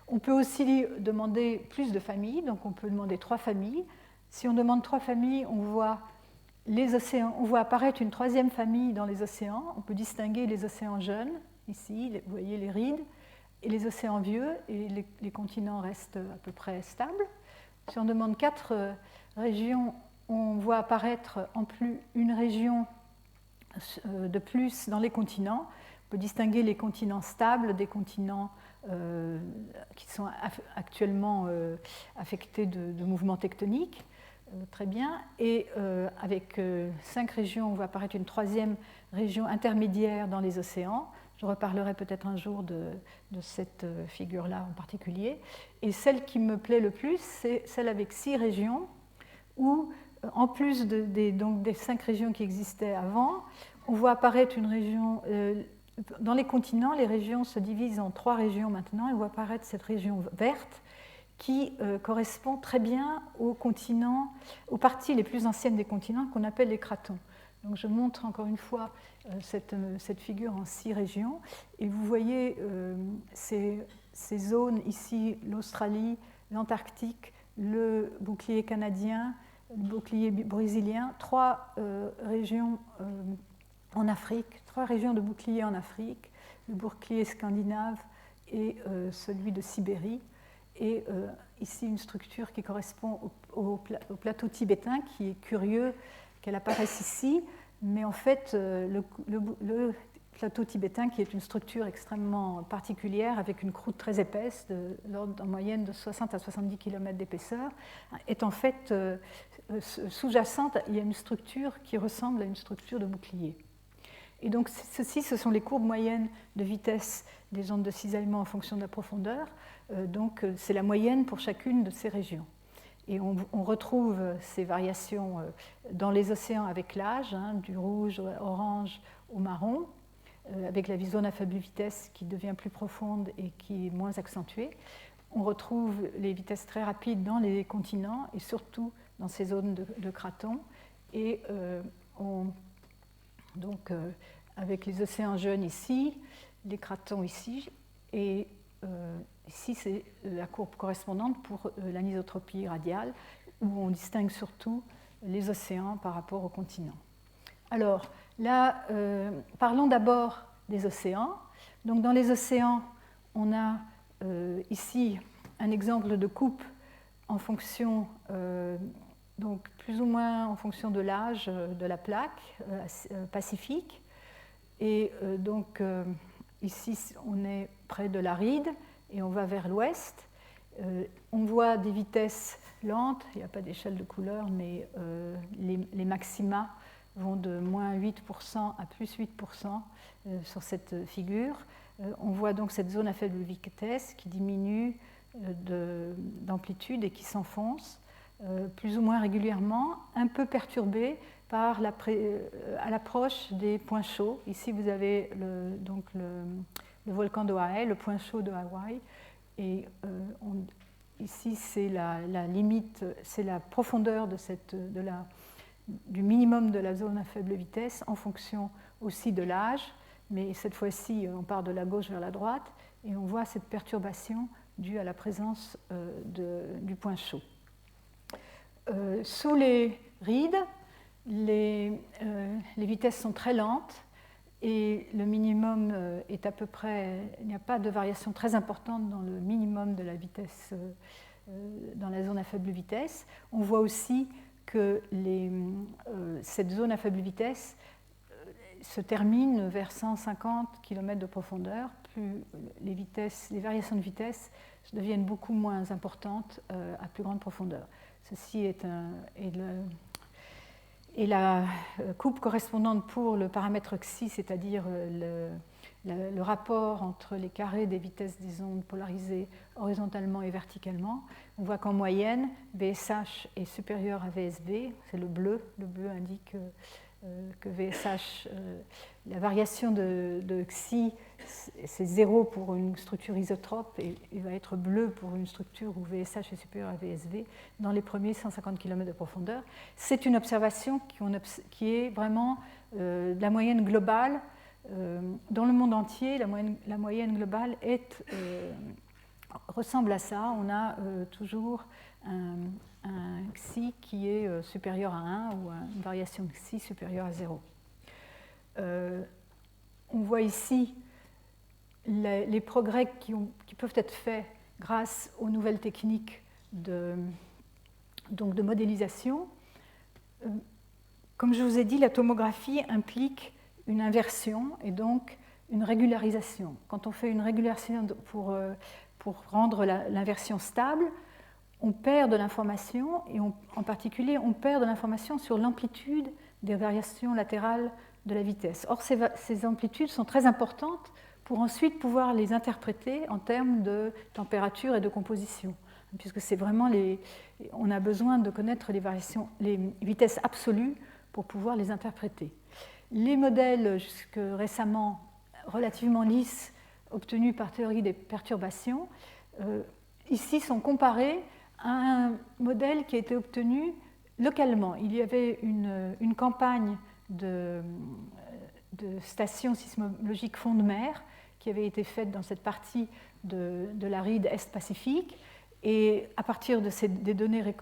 On peut aussi demander plus de familles, donc on peut demander 3 familles. Si on demande 3 familles, on voit apparaître une 3e famille dans les océans. On peut distinguer les océans jeunes, ici, vous voyez les rides, et les océans vieux, et les continents restent à peu près stables. Si on demande 4 régions, on voit apparaître en plus une région de plus dans les continents. On peut distinguer les continents stables des continents qui sont actuellement affectés de mouvements tectoniques. Très bien. Et avec 5 régions, on voit apparaître une 3e région intermédiaire dans les océans. Je reparlerai peut-être un jour de cette figure-là en particulier. Et celle qui me plaît le plus, c'est celle avec 6 régions, où, en plus des 5 régions qui existaient avant, on voit apparaître une région... dans les continents, les régions se divisent en 3 régions maintenant, et on voit apparaître cette région verte, qui correspond très bien aux parties les plus anciennes des continents qu'on appelle les cratons. Donc je montre encore une fois cette figure en 6 régions. Et vous voyez ces zones ici, l'Australie, l'Antarctique, le bouclier canadien, le bouclier brésilien, 3 régions en Afrique, 3 régions de bouclier en Afrique, le bouclier scandinave et celui de Sibérie. Et ici une structure qui correspond au plateau tibétain, qui est curieux qu'elle apparaisse ici, mais en fait le plateau tibétain, qui est une structure extrêmement particulière avec une croûte très épaisse, de l'ordre en moyenne de 60 à 70 km d'épaisseur, est en fait sous-jacente. Il y a une structure qui ressemble à une structure de bouclier. Et donc ce sont les courbes moyennes de vitesse des ondes de cisaillement en fonction de la profondeur. Donc c'est la moyenne pour chacune de ces régions. Et on retrouve ces variations dans les océans avec l'âge, du rouge au orange au marron, avec la zone à faible vitesse qui devient plus profonde et qui est moins accentuée. On retrouve les vitesses très rapides dans les continents et surtout dans ces zones de cratons. Et donc avec les océans jeunes ici, les cratons ici, et ici c'est la courbe correspondante pour l'anisotropie radiale, où on distingue surtout les océans par rapport aux continents. Alors là, parlons d'abord des océans. Donc dans les océans, on a ici un exemple de coupe en fonction, donc plus ou moins en fonction de l'âge de la plaque pacifique. Et donc ici, on est près de l'aride et on va vers l'ouest. On voit des vitesses lentes, il n'y a pas d'échelle de couleur, mais les maxima vont de moins 8% à plus 8% sur cette figure. On voit donc cette zone à faible vitesse qui diminue d'amplitude et qui s'enfonce plus ou moins régulièrement, un peu perturbée par à l'approche des points chauds. Ici, vous avez donc le volcan d'Oahe, le point chaud de Hawaï. Et ici, c'est la limite, c'est la profondeur du minimum de la zone à faible vitesse en fonction aussi de l'âge. Mais cette fois-ci, on part de la gauche vers la droite et on voit cette perturbation due à la présence du point chaud. Sous les rides, les vitesses sont très lentes et le minimum est à peu près, il n'y a pas de variation très importante dans le minimum de la vitesse dans la zone à faible vitesse. On voit aussi que cette zone à faible vitesse se termine vers 150 km de profondeur. Plus les variations de vitesse deviennent beaucoup moins importantes à plus grande profondeur. Ceci est la coupe correspondante pour le paramètre xi, c'est-à-dire le rapport entre les carrés des vitesses des ondes polarisées horizontalement et verticalement. On voit qu'en moyenne, VSH est supérieur à VSB, c'est le bleu. Le bleu indique que VSH, la variation de xi, c'est 0 pour une structure isotrope et il va être bleu pour une structure où VSH est supérieur à VSV dans les premiers 150 km de profondeur. C'est une observation qui est vraiment la moyenne globale. Dans le monde entier, la moyenne globale ressemble à ça. On a toujours un xi qui est supérieur à 1 ou une variation xi supérieure à 0. On voit ici les progrès qui peuvent être faits grâce aux nouvelles techniques de modélisation. Comme je vous ai dit, la tomographie implique une inversion et donc une régularisation. Quand on fait une régularisation pour rendre l'inversion stable, on perd de l'information et en particulier on perd de l'information sur l'amplitude des variations latérales de la vitesse. Or, ces amplitudes sont très importantes pour ensuite pouvoir les interpréter en termes de température et de composition, puisque c'est vraiment on a besoin de connaître les vitesses absolues pour pouvoir les interpréter. Les modèles jusque récemment relativement lisses obtenus par théorie des perturbations ici sont comparés à un modèle qui a été obtenu localement. Il y avait une campagne de stations sismologiques fond de mer qui avait été faite dans cette partie de la ride Est-Pacifique. Et à partir des données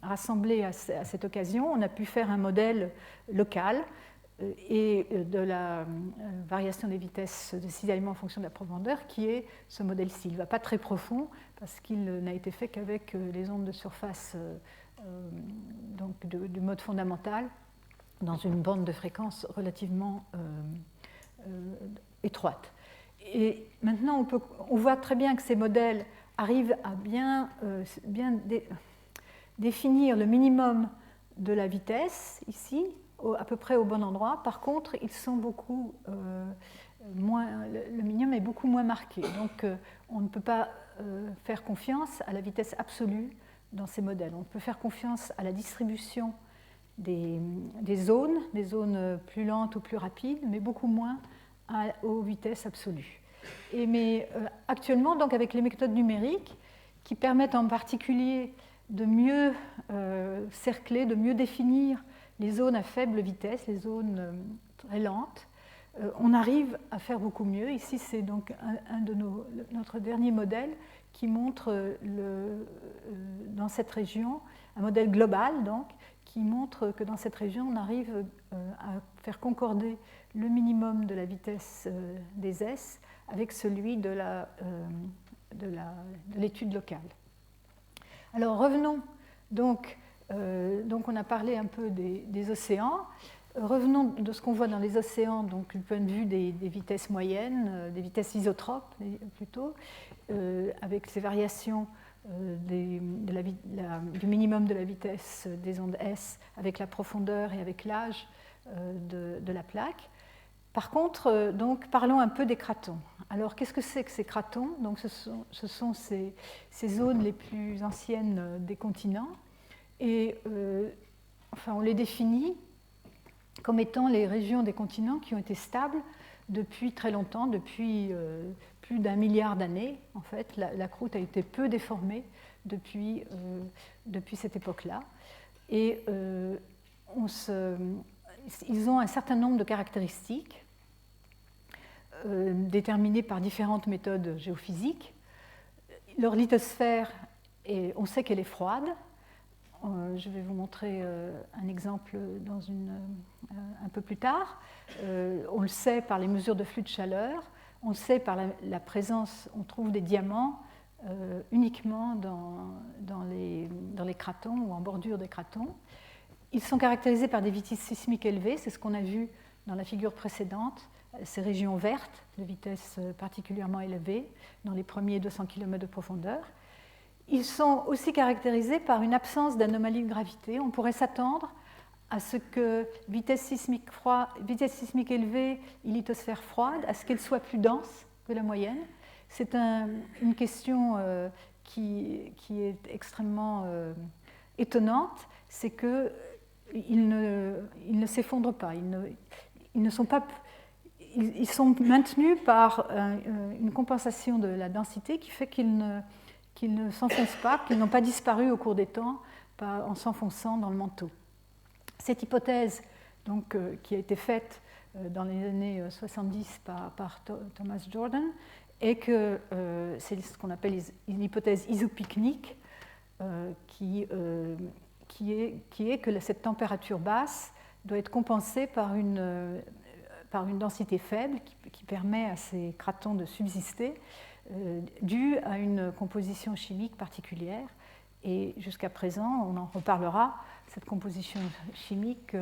rassemblées à cette occasion, on a pu faire un modèle local et de la variation des vitesses de cisaillement en fonction de la profondeur, qui est ce modèle-ci. Il ne va pas très profond, parce qu'il n'a été fait qu'avec les ondes de surface donc du mode fondamental, dans une bande de fréquence relativement étroite. Et maintenant, on voit très bien que ces modèles arrivent à bien définir le minimum de la vitesse, ici, à peu près au bon endroit. Par contre, ils sont beaucoup moins, le minimum est beaucoup moins marqué. Donc, on ne peut pas faire confiance à la vitesse absolue dans ces modèles. On peut faire confiance à la distribution des zones plus lentes ou plus rapides, mais beaucoup moins aux vitesses absolues. Mais actuellement, donc, avec les méthodes numériques, qui permettent en particulier de mieux cercler, de mieux définir les zones à faible vitesse, les zones très lentes, on arrive à faire beaucoup mieux. Ici, c'est donc notre dernier modèle qui montre dans cette région un modèle global, donc, qui montre que dans cette région, on arrive à faire concorder le minimum de la vitesse des S avec celui de l'étude locale. Alors revenons donc on a parlé un peu des océans. Revenons de ce qu'on voit dans les océans, donc du point de vue des vitesses moyennes, des vitesses isotropes plutôt, avec ces variations du minimum de la vitesse des ondes S avec la profondeur et avec l'âge de la plaque. Par contre, donc, parlons un peu des cratons. Alors, qu'est-ce que c'est que ces cratons? Donc, ce sont ces zones les plus anciennes des continents. Et enfin, on les définit comme étant les régions des continents qui ont été stables depuis très longtemps, depuis plus d'1 milliard d'années. En fait, la croûte a été peu déformée depuis cette époque-là. Et ils ont un certain nombre de caractéristiques déterminées par différentes méthodes géophysiques. Leur lithosphère, on sait qu'elle est froide. Je vais vous montrer un exemple un peu plus tard. On le sait par les mesures de flux de chaleur. On le sait par la présence, on trouve des diamants uniquement dans les cratons ou en bordure des cratons. Ils sont caractérisés par des vitesses sismiques élevées, c'est ce qu'on a vu dans la figure précédente, ces régions vertes de vitesse particulièrement élevée dans les premiers 200 km de profondeur. Ils sont aussi caractérisés par une absence d'anomalies de gravité. On pourrait s'attendre à ce que vitesse sismique élevée et lithosphère froide, à ce qu'elle soit plus dense que la moyenne. C'est une question qui est extrêmement étonnante, c'est qu'ils ne s'effondrent pas. Ils sont maintenus par une compensation de la densité qui fait qu'ils ne s'enfoncent pas, qu'ils n'ont pas disparu au cours des temps en s'enfonçant dans le manteau. Cette hypothèse donc, qui a été faite dans les années 70 par Thomas Jordan est que c'est ce qu'on appelle une hypothèse isopycnique qui est que cette température basse doit être compensée par une densité faible qui permet à ces cratons de subsister due à une composition chimique particulière. Et jusqu'à présent, on en reparlera, cette composition chimique,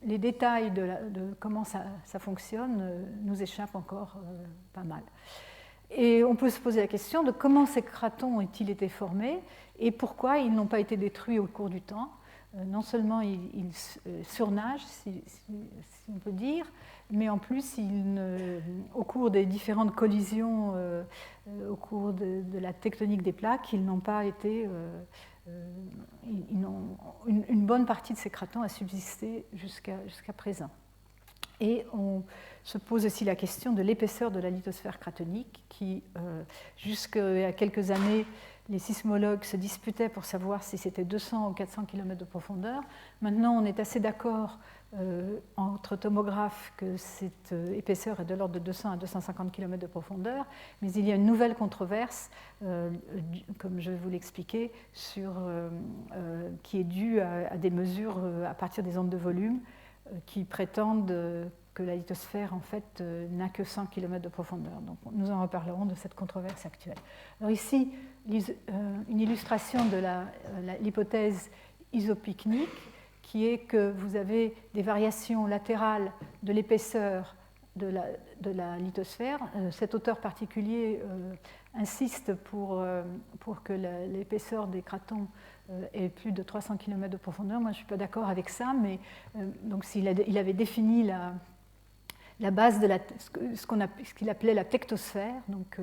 les détails de comment ça fonctionne nous échappent encore pas mal. Et on peut se poser la question de comment ces cratons ont-ils été formés et pourquoi ils n'ont pas été détruits au cours du temps. Non seulement ils surnagent, si on peut dire, mais en plus, au cours des différentes collisions, au cours de la tectonique des plaques, ils n'ont pas été... une bonne partie de ces cratons a subsisté jusqu'à présent. Et on se pose aussi la question de l'épaisseur de la lithosphère cratonique, qui, jusqu'à quelques années, les sismologues se disputaient pour savoir si c'était 200 ou 400 km de profondeur. Maintenant, on est assez d'accord entre tomographes que cette épaisseur est de l'ordre de 200 à 250 km de profondeur, mais il y a une nouvelle controverse, comme je vais vous l'expliquer, qui est due à des mesures à partir des ondes de volume qui prétendent que la lithosphère en fait n'a que 100 km de profondeur. Donc nous en reparlerons de cette controverse actuelle. Alors ici, une illustration de l'hypothèse isopycnique, qui est que vous avez des variations latérales de l'épaisseur de la lithosphère. Cet auteur particulier insiste pour que l'épaisseur des cratons ait plus de 300 km de profondeur. Moi, je ne suis pas d'accord avec ça, mais donc, il avait défini la base de ce qu'il appelait la tectosphère, donc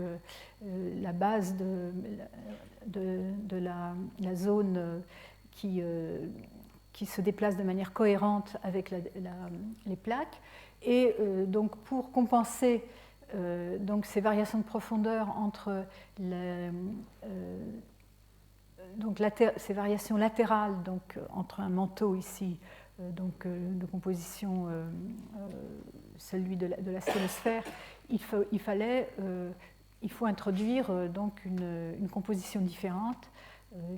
la base de la zone qui se déplace de manière cohérente avec les plaques. Et donc pour compenser donc ces variations de profondeur entre ces variations latérales, donc entre un manteau ici, donc de composition, celui de la sténosphère, il faut introduire donc une composition différente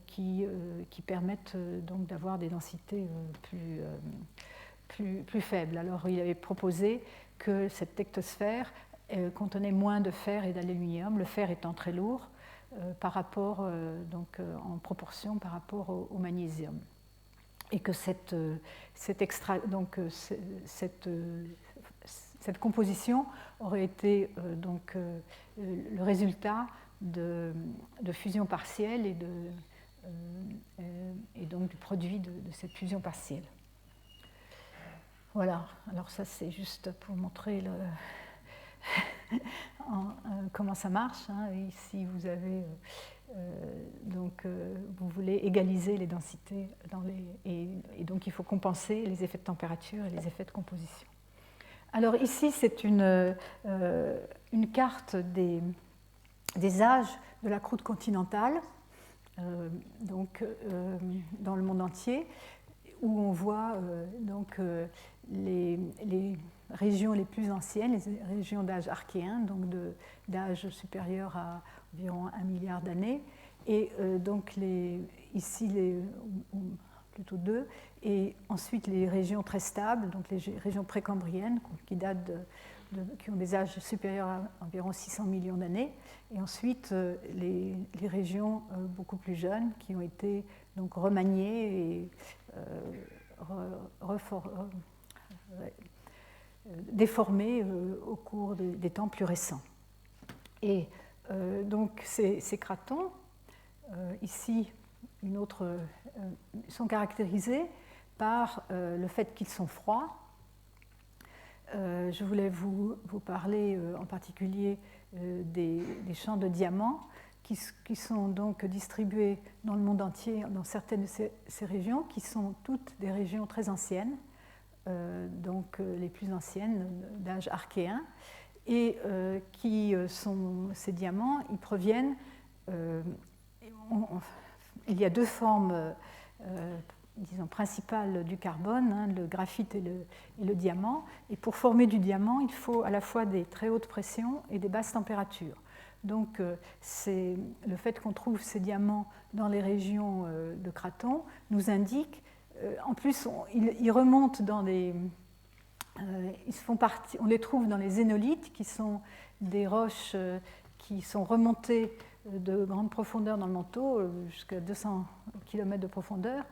qui permettent donc d'avoir des densités plus faibles. Alors il avait proposé que cette tectosphère contenait moins de fer et d'aluminium, le fer étant très lourd par rapport, donc, en proportion par rapport au magnésium. Et que cette composition aurait été donc, le résultat de fusion partielle et donc du produit de cette fusion partielle. Voilà, alors ça c'est juste pour montrer comment ça marche. Hein. Ici vous avez vous voulez égaliser les densités et donc il faut compenser les effets de température et les effets de composition. Alors ici c'est une carte des âges de la croûte continentale dans le monde entier, où on voit les régions les plus anciennes, les régions d'âge archéen, donc d'âge supérieur à environ 1 milliard d'années, et donc plutôt 2, et ensuite les régions très stables, donc les régions précambriennes qui ont des âges supérieurs à environ 600 millions d'années, et ensuite les régions beaucoup plus jeunes qui ont été donc remaniées et déformées au cours des temps plus récents. Et donc ces cratons, ici sont caractérisés par le fait qu'ils sont froids. Je voulais vous parler en particulier des champs de diamants qui sont donc distribués dans le monde entier, dans certaines de ces régions, qui sont toutes des régions très anciennes, donc les plus anciennes d'âge archéen, et ces diamants, ils proviennent, il y a deux formes disons, principales du carbone, hein, le graphite et le diamant, et pour former du diamant, il faut à la fois des très hautes pressions et des basses températures. Donc c'est le fait qu'on trouve ces diamants dans les régions de cratons nous indique, en plus ils remontent dans des... on les trouve dans les zénolithes, qui sont des roches qui sont remontées de grande profondeur dans le manteau, jusqu'à 200 km de profondeur.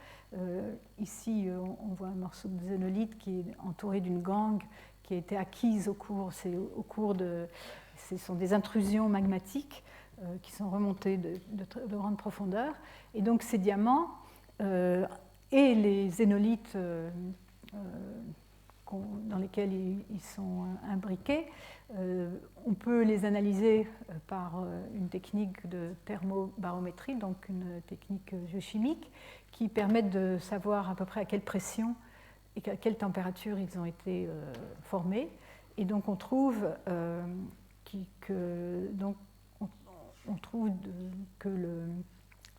Ici, on voit un morceau de zénolithe qui est entouré d'une gangue qui a été acquise au cours de... Ce sont des intrusions magmatiques qui sont remontées de grande profondeur. Et donc ces diamants et les zénolithes dans lesquels ils sont imbriqués, on peut les analyser par une technique de thermobarométrie, donc une technique géochimique, qui permet de savoir à peu près à quelle pression et à quelle température ils ont été formés. Et donc on trouve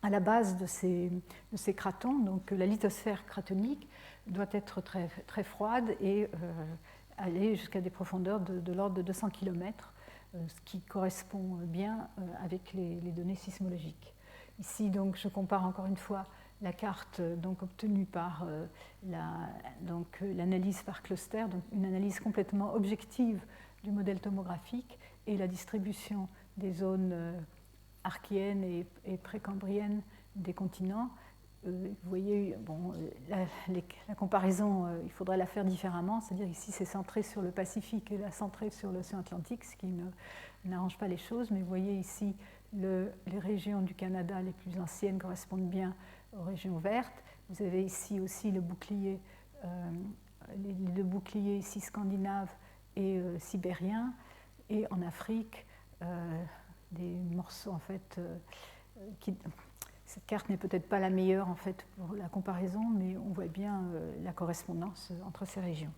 à la base de ces cratons, donc la lithosphère cratonique doit être très, très froide et aller jusqu'à des profondeurs de l'ordre de 200 km, ce qui correspond bien avec les données sismologiques. Ici, donc, je compare encore une fois la carte donc, obtenue par l'analyse par cluster, donc une analyse complètement objective du modèle tomographique, et la distribution des zones archéennes et précambriennes des continents. Vous voyez, bon, la comparaison, il faudrait la faire différemment, c'est-à-dire ici c'est centré sur le Pacifique et là centré sur l'océan Atlantique, ce qui n'arrange pas les choses, mais vous voyez ici les régions du Canada les plus anciennes correspondent bien aux régions vertes. Vous avez ici aussi le bouclier, les deux boucliers ici scandinaves et sibériens, et en Afrique des morceaux en fait cette carte n'est peut-être pas la meilleure en fait pour la comparaison, mais on voit bien la correspondance entre ces régions.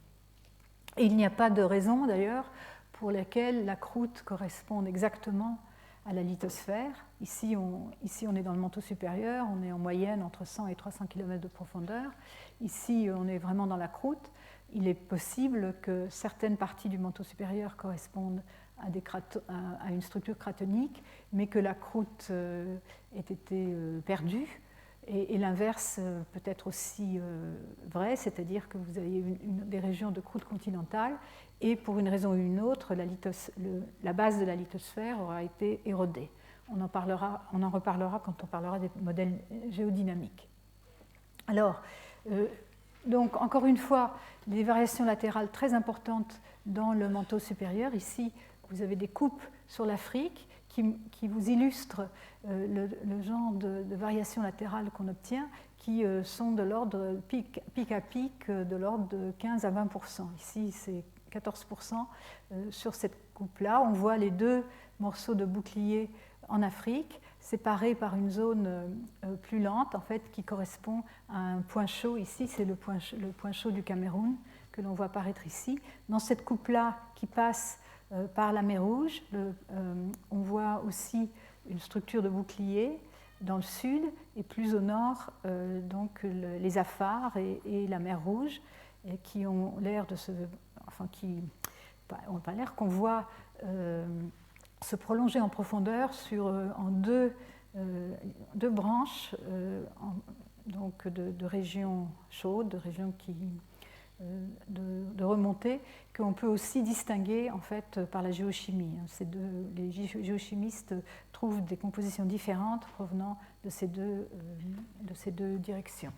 Et il n'y a pas de raison d'ailleurs pour laquelle la croûte corresponde exactement à la lithosphère. Ici on est dans le manteau supérieur, on est en moyenne entre 100 et 300 km de profondeur. Ici on est vraiment dans la croûte. Il est possible que certaines parties du manteau supérieur correspondent à une structure cratonique, mais que la croûte ait été perdue. Et l'inverse peut être aussi vrai, c'est-à-dire que vous avez des régions de croûte continentale et pour une raison ou une autre, la base de la lithosphère aura été érodée. On en reparlera quand on parlera des modèles géodynamiques. Alors, donc encore une fois, des variations latérales très importantes dans le manteau supérieur. Ici, vous avez des coupes sur l'Afrique qui vous illustrent le genre de variations latérales qu'on obtient, qui sont de l'ordre pic à pic de l'ordre de 15 à 20%. Ici, c'est 14% sur cette coupe-là. On voit les deux morceaux de bouclier en Afrique, séparés par une zone plus lente, en fait, qui correspond à un point chaud. Ici, c'est le point chaud du Cameroun, que l'on voit apparaître ici. Dans cette coupe-là qui passe par la mer Rouge, on voit aussi une structure de bouclier dans le sud, et plus au nord, donc les Afars et la mer Rouge, qui ont l'air de se... Enfin, qui n'ont pas l'air qu'on voit se prolonger en profondeur en deux branches donc de régions chaudes, de régions de remontée, qu'on peut aussi distinguer en fait par la géochimie. Les géochimistes trouvent des compositions différentes provenant de ces deux directions.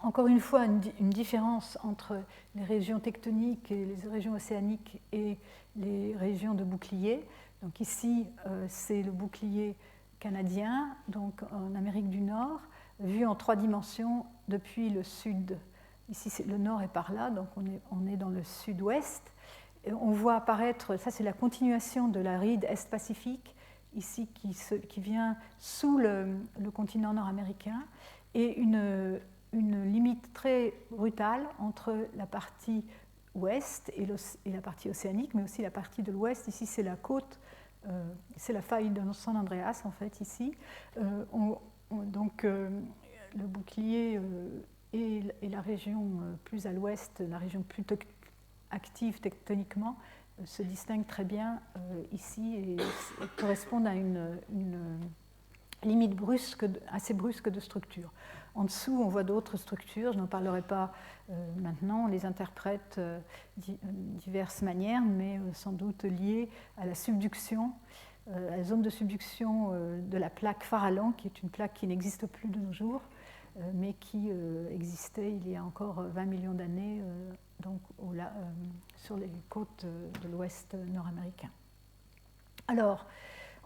Encore une fois, une différence entre les régions tectoniques et les régions océaniques et les régions de bouclier. Donc ici, c'est le bouclier canadien, donc en Amérique du Nord, vu en 3 dimensions depuis le sud. Ici, le nord est par là, donc on est dans le sud-ouest. Et on voit apparaître, ça c'est la continuation de la ride Est-Pacifique, ici qui vient sous le continent nord-américain, et une limite très brutale entre la partie ouest et la partie océanique, mais aussi la partie de l'ouest. Ici, c'est la côte, c'est la faille de San Andreas, en fait, ici. Donc, le bouclier et la région plus à l'ouest, la région plus active tectoniquement, se distinguent très bien ici et correspondent à une limite assez brusque de structure. En dessous, on voit d'autres structures, je n'en parlerai pas maintenant, on les interprète de diverses manières, mais sans doute liées à la subduction, à la zone de subduction de la plaque Farallon, qui est une plaque qui n'existe plus de nos jours, mais qui existait il y a encore 20 millions d'années donc sur les côtes de l'ouest nord-américain. Alors,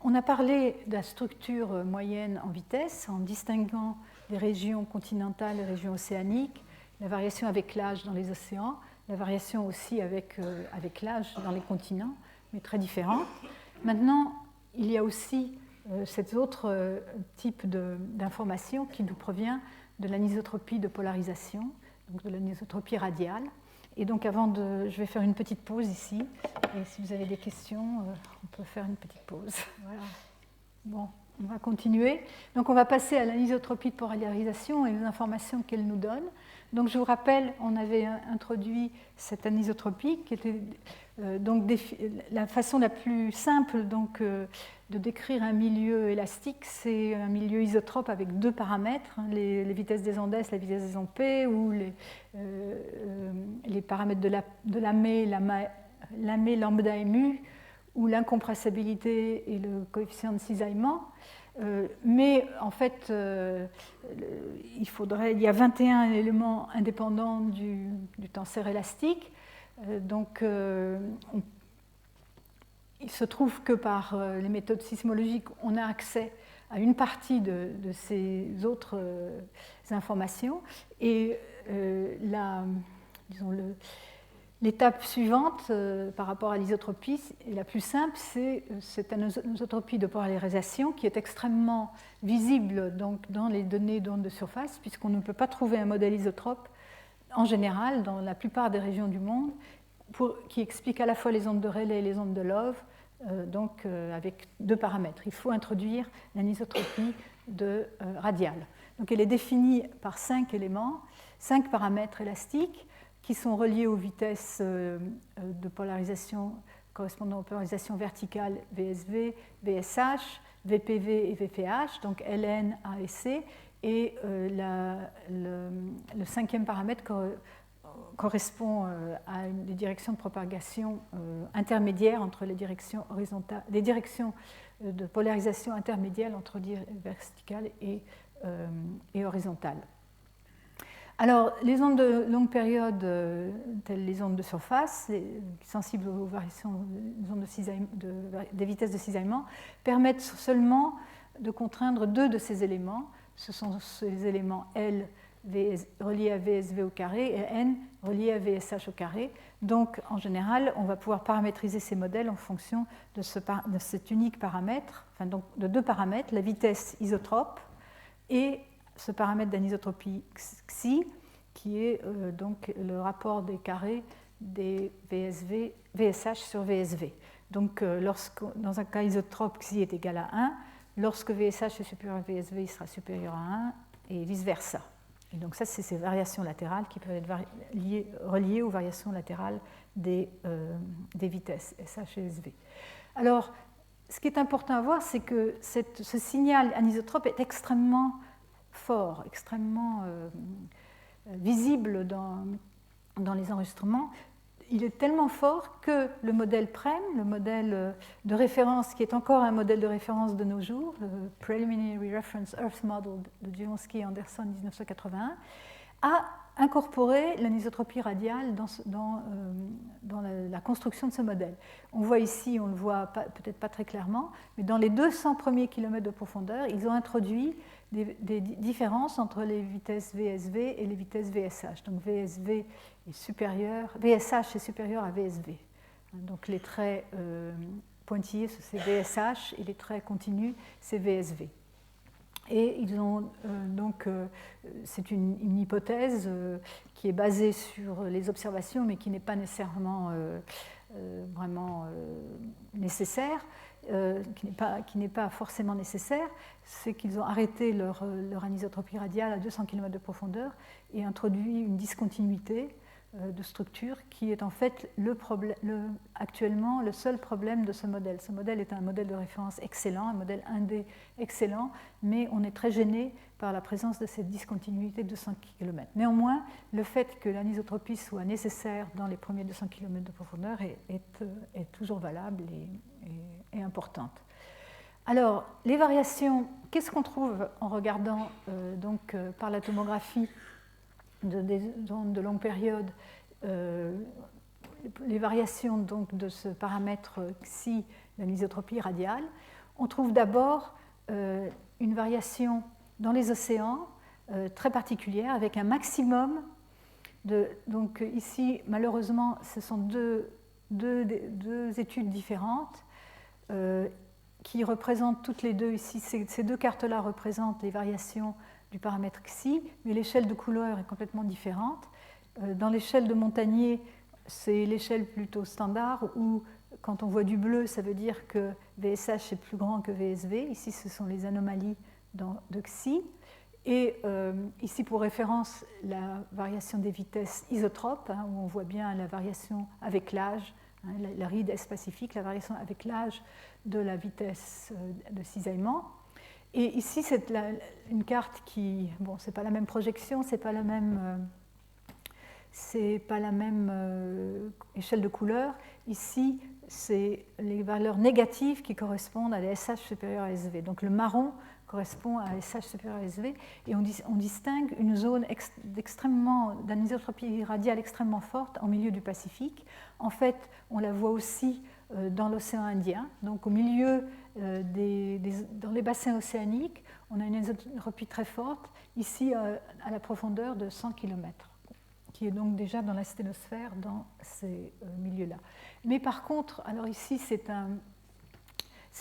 on a parlé de la structure moyenne en vitesse en distinguant les régions continentales et les régions océaniques, la variation avec l'âge dans les océans, la variation aussi avec l'âge dans les continents, mais très différente. Maintenant, il y a aussi cet autre type d'information qui nous provient de l'anisotropie de polarisation, donc de l'anisotropie radiale. Et donc je vais faire une petite pause ici, et si vous avez des questions, on peut faire une petite pause. Voilà. Bon, on va continuer. Donc on va passer à l'anisotropie de polarisation et les informations qu'elle nous donne. Donc je vous rappelle, on avait introduit cette anisotropie qui était donc la façon la plus simple donc, de décrire un milieu élastique, c'est un milieu isotrope avec 2 paramètres, les vitesses des ondes S, la vitesse des ondes P, ou les paramètres de Lamé, lambda et mu, ou l'incompressibilité et le coefficient de cisaillement. Mais en fait, il y a 21 éléments indépendants du tenseur élastique. Donc, il se trouve que par les méthodes sismologiques, on a accès à une partie de ces autres informations. Et l'étape suivante par rapport à l'isotropie, la plus simple, c'est cette anisotropie de polarisation qui est extrêmement visible donc, dans les données d'ondes de surface, puisqu'on ne peut pas trouver un modèle isotrope en général dans la plupart des régions du monde qui explique à la fois les ondes de Rayleigh et les ondes de Love, donc avec 2 paramètres. Il faut introduire l'anisotropie radiale. Donc elle est définie par 5 éléments, 5 paramètres élastiques qui sont reliés aux vitesses de polarisation correspondant aux polarisations verticales VSV, VSH, VPV et VPH, donc LN, A et C, et le cinquième paramètre correspond à des directions de propagation intermédiaires entre les directions horizontales, des directions de polarisation intermédiaires entre verticales et horizontales. Alors, les ondes de longue période, telles les ondes de surface, sensibles aux variations des ondes des vitesses de cisaillement, permettent seulement de contraindre deux de ces éléments. Ce sont ces éléments L reliés à VSV au carré et N reliés à VSH au carré. Donc, en général, on va pouvoir paramétriser ces modèles en fonction de cet unique paramètre, enfin donc de deux paramètres, la vitesse isotrope et ce paramètre d'anisotropie xi, qui est donc le rapport des carrés des VSH sur VSV. Donc, dans un cas isotrope, xi est égal à 1, lorsque VSH est supérieur à VSV, il sera supérieur à 1, et vice-versa. Et donc ça, c'est ces variations latérales qui peuvent être reliées aux variations latérales des vitesses SH et SV. Alors, ce qui est important à voir, c'est que ce signal anisotrope est extrêmement fort, extrêmement visible dans les enregistrements. Il est tellement fort que le modèle PREM, le modèle de référence, qui est encore un modèle de référence de nos jours, le Preliminary Reference Earth Model de Jonsky et Anderson 1981, a incorporé l'anisotropie radiale dans la construction de ce modèle. On voit ici, on ne le voit peut-être pas très clairement, mais dans les 200 premiers kilomètres de profondeur, ils ont introduit des différences entre les vitesses VSV et les vitesses VSH. Donc VSH est supérieur à VSV. Donc les traits pointillés, c'est VSH, et les traits continus, c'est VSV. Et ils ont c'est une hypothèse qui est basée sur les observations, mais qui n'est pas nécessairement vraiment nécessaire, qui n'est pas forcément nécessaire, c'est qu'ils ont arrêté leur anisotropie radiale à 200 km de profondeur et introduit une discontinuité de structure qui est en fait actuellement le seul problème de ce modèle. Ce modèle est un modèle de référence excellent, un modèle 1D excellent, mais on est très gêné par la présence de cette discontinuité de 200 km. Néanmoins, le fait que l'anisotropie soit nécessaire dans les premiers 200 km de profondeur est toujours valable et importante. Alors, les variations, qu'est-ce qu'on trouve en regardant par la tomographie des ondes de longue période, les variations donc, de ce paramètre xi, l'anisotropie radiale? On trouve d'abord une variation dans les océans très particulière avec un maximum de... Donc ici, malheureusement, ce sont deux études différentes qui représentent toutes les deux ici. Ces deux cartes-là représentent les variations du paramètre xi, mais l'échelle de couleur est complètement différente. Dans l'échelle de Montagnier, c'est l'échelle plutôt standard où, quand on voit du bleu, ça veut dire que VSH est plus grand que VSV. Ici, ce sont les anomalies de xi. Et ici, pour référence, la variation des vitesses isotropes, où on voit bien la variation avec l'âge, la ride est-pacifique, la variation avec l'âge de la vitesse de cisaillement. Et ici, c'est une carte qui, bon, c'est pas la même projection, c'est pas la même échelle de couleur. Ici, c'est les valeurs négatives qui correspondent à des SH supérieurs à SV. Donc le marron correspond à SH supérieur à SV, et on distingue une zone d'anisotropie radiale extrêmement forte en milieu du Pacifique. En fait, on la voit aussi dans l'océan Indien, donc au milieu dans les bassins océaniques, on a une anisotropie très forte, ici à la profondeur de 100 km, qui est donc déjà dans la sténosphère dans ces milieux-là. Mais par contre, alors ici c'est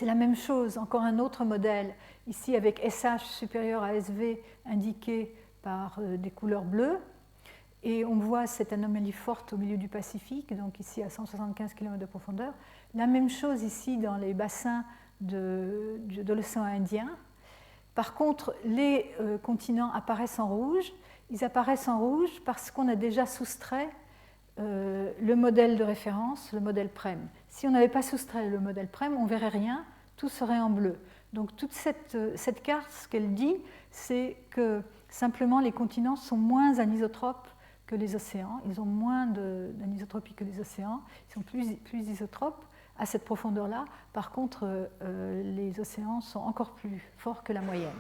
la même chose, encore un autre modèle, ici avec SH supérieur à SV indiqué par des couleurs bleues, et on voit cette anomalie forte au milieu du Pacifique, donc ici à 175 km de profondeur. La même chose ici dans les bassins de l'océan Indien. Par contre, les continents apparaissent en rouge. Ils apparaissent en rouge parce qu'on a déjà soustrait le modèle de référence, le modèle PREM. Si on n'avait pas soustrait le modèle PREM, on ne verrait rien, tout serait en bleu. Donc toute cette carte, ce qu'elle dit, c'est que simplement les continents sont moins anisotropes que les océans. Ils ont moins d'anisotropie que les océans. Ils sont plus isotropes à cette profondeur-là. Par contre, les océans sont encore plus forts que la moyenne.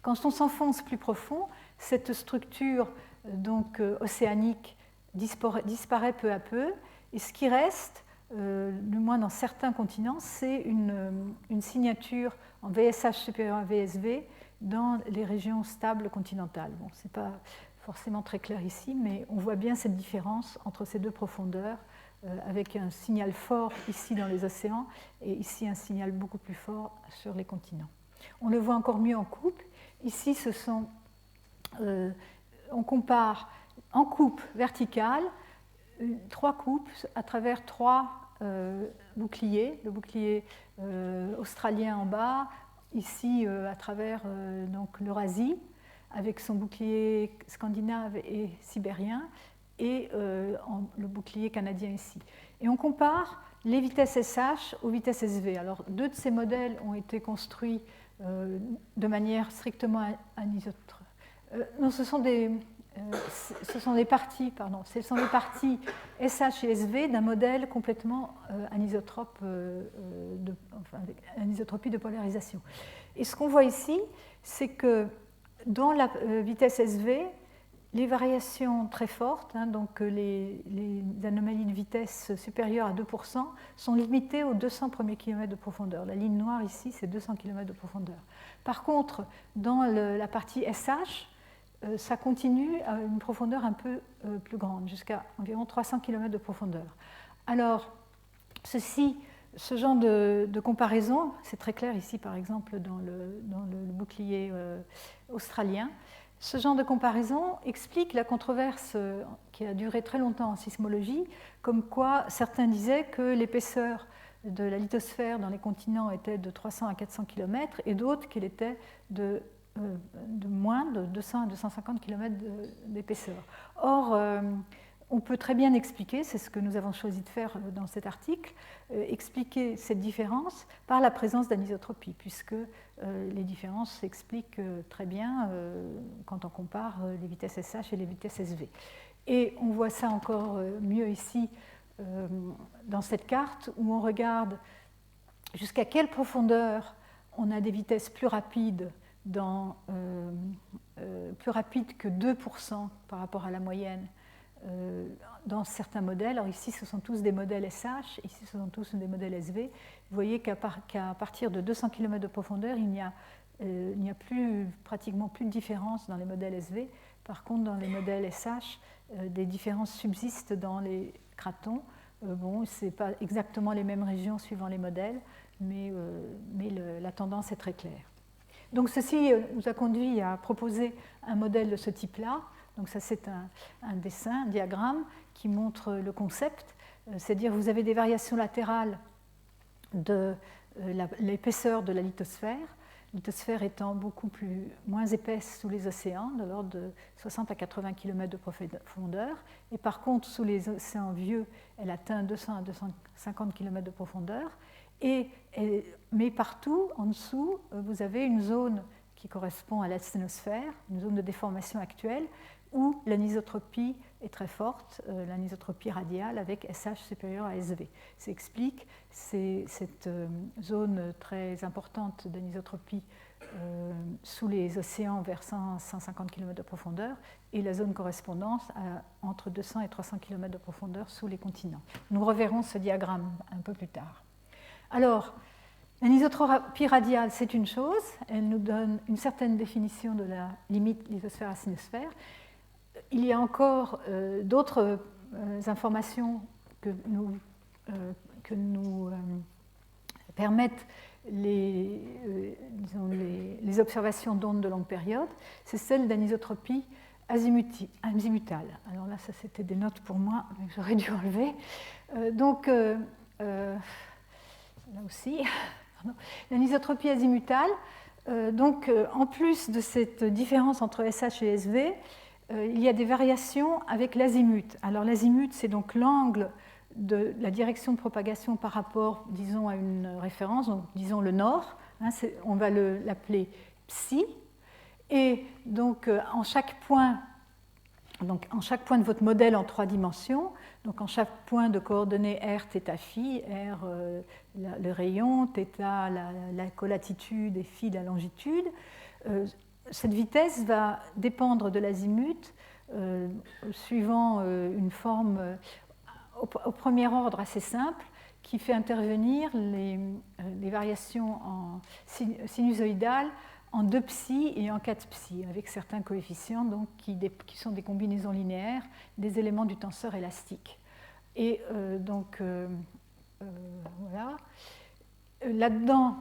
Quand on s'enfonce plus profond, cette structure donc, océanique disparaît peu à peu. Et ce qui reste, du moins dans certains continents, c'est une signature en VSH supérieur à VSV dans les régions stables continentales. Bon, ce n'est pas forcément très clair ici, mais on voit bien cette différence entre ces deux profondeurs, avec un signal fort ici dans les océans et ici un signal beaucoup plus fort sur les continents. On le voit encore mieux en coupe. Ici, on compare en coupe verticale 3 coupes à travers 3 boucliers. Le bouclier australien en bas, ici à travers l'Eurasie, avec son bouclier scandinave et sibérien, et le bouclier canadien ici. Et on compare les vitesses SH aux vitesses SV. Alors, 2 de ces modèles ont été construits de manière strictement anisotrope. Non, ce sont des parties, ce sont les parties SH et SV d'un modèle complètement anisotrope, avec anisotropie de polarisation. Et ce qu'on voit ici, c'est que dans la vitesse SV, les variations très fortes, donc les anomalies de vitesse supérieures à 2%, sont limitées aux 200 premiers kilomètres de profondeur. La ligne noire ici, c'est 200 km de profondeur. Par contre, dans la partie SH, ça continue à une profondeur un peu plus grande, jusqu'à environ 300 km de profondeur. Alors, ce genre de comparaison, c'est très clair ici, par exemple, dans le bouclier australien. Ce genre de comparaison explique la controverse qui a duré très longtemps en sismologie, comme quoi certains disaient que l'épaisseur de la lithosphère dans les continents était de 300 à 400 km et d'autres qu'elle était de moins de 200 à 250 km d'épaisseur. Or, on peut très bien expliquer, c'est ce que nous avons choisi de faire dans cet article, expliquer cette différence par la présence d'anisotropie, puisque les différences s'expliquent très bien quand on compare les vitesses SH et les vitesses SV. Et on voit ça encore mieux ici dans cette carte où on regarde jusqu'à quelle profondeur on a des vitesses plus rapides plus rapide que 2% par rapport à la moyenne dans certains modèles. Alors ici, ce sont tous des modèles SH, ici, ce sont tous des modèles SV. Vous voyez qu'à partir de 200 km de profondeur, il n'y a pratiquement plus de différence dans les modèles SV. Par contre, dans les modèles SH, des différences subsistent dans les cratons. Bon, ce n'est pas exactement les mêmes régions suivant les modèles, mais la tendance est très claire. Donc ceci nous a conduit à proposer un modèle de ce type-là. Donc ça c'est un dessin, un diagramme qui montre le concept, c'est-à-dire vous avez des variations latérales de l'épaisseur de la lithosphère étant moins épaisse sous les océans, de l'ordre de 60 à 80 km de profondeur, et par contre sous les océans vieux, elle atteint 200 à 250 km de profondeur. Mais partout, en dessous, vous avez une zone qui correspond à l'asténosphère, une zone de déformation actuelle, où l'anisotropie est très forte, l'anisotropie radiale avec SH supérieur à SV. Ça explique cette zone très importante d'anisotropie sous les océans vers 150 km de profondeur et la zone correspondante entre 200 et 300 km de profondeur sous les continents. Nous reverrons ce diagramme un peu plus tard. Alors, l'anisotropie radiale, c'est une chose, elle nous donne une certaine définition de la limite lithosphère-asténosphère. Il y a encore d'autres informations que nous permettent les observations d'ondes de longue période, c'est celle d'anisotropie azimutale. Alors là, ça c'était des notes pour moi, mais j'aurais dû enlever. Là aussi, l'anisotropie azimutale, en plus de cette différence entre SH et SV, il y a des variations avec l'azimut. Alors l'azimut, c'est donc l'angle de la direction de propagation par rapport, disons, à une référence, donc disons le nord, hein, on va l'appeler psi, et donc en chaque point de votre modèle en 3 dimensions, donc en chaque point de coordonnées r, θ, phi, r le rayon, θ la colatitude et phi la longitude, cette vitesse va dépendre de l'azimut suivant une forme au premier ordre assez simple qui fait intervenir les variations sinusoïdales en 2 psi et en 4 psi, avec certains coefficients donc, qui sont des combinaisons linéaires des éléments du tenseur élastique. Et voilà. Là-dedans,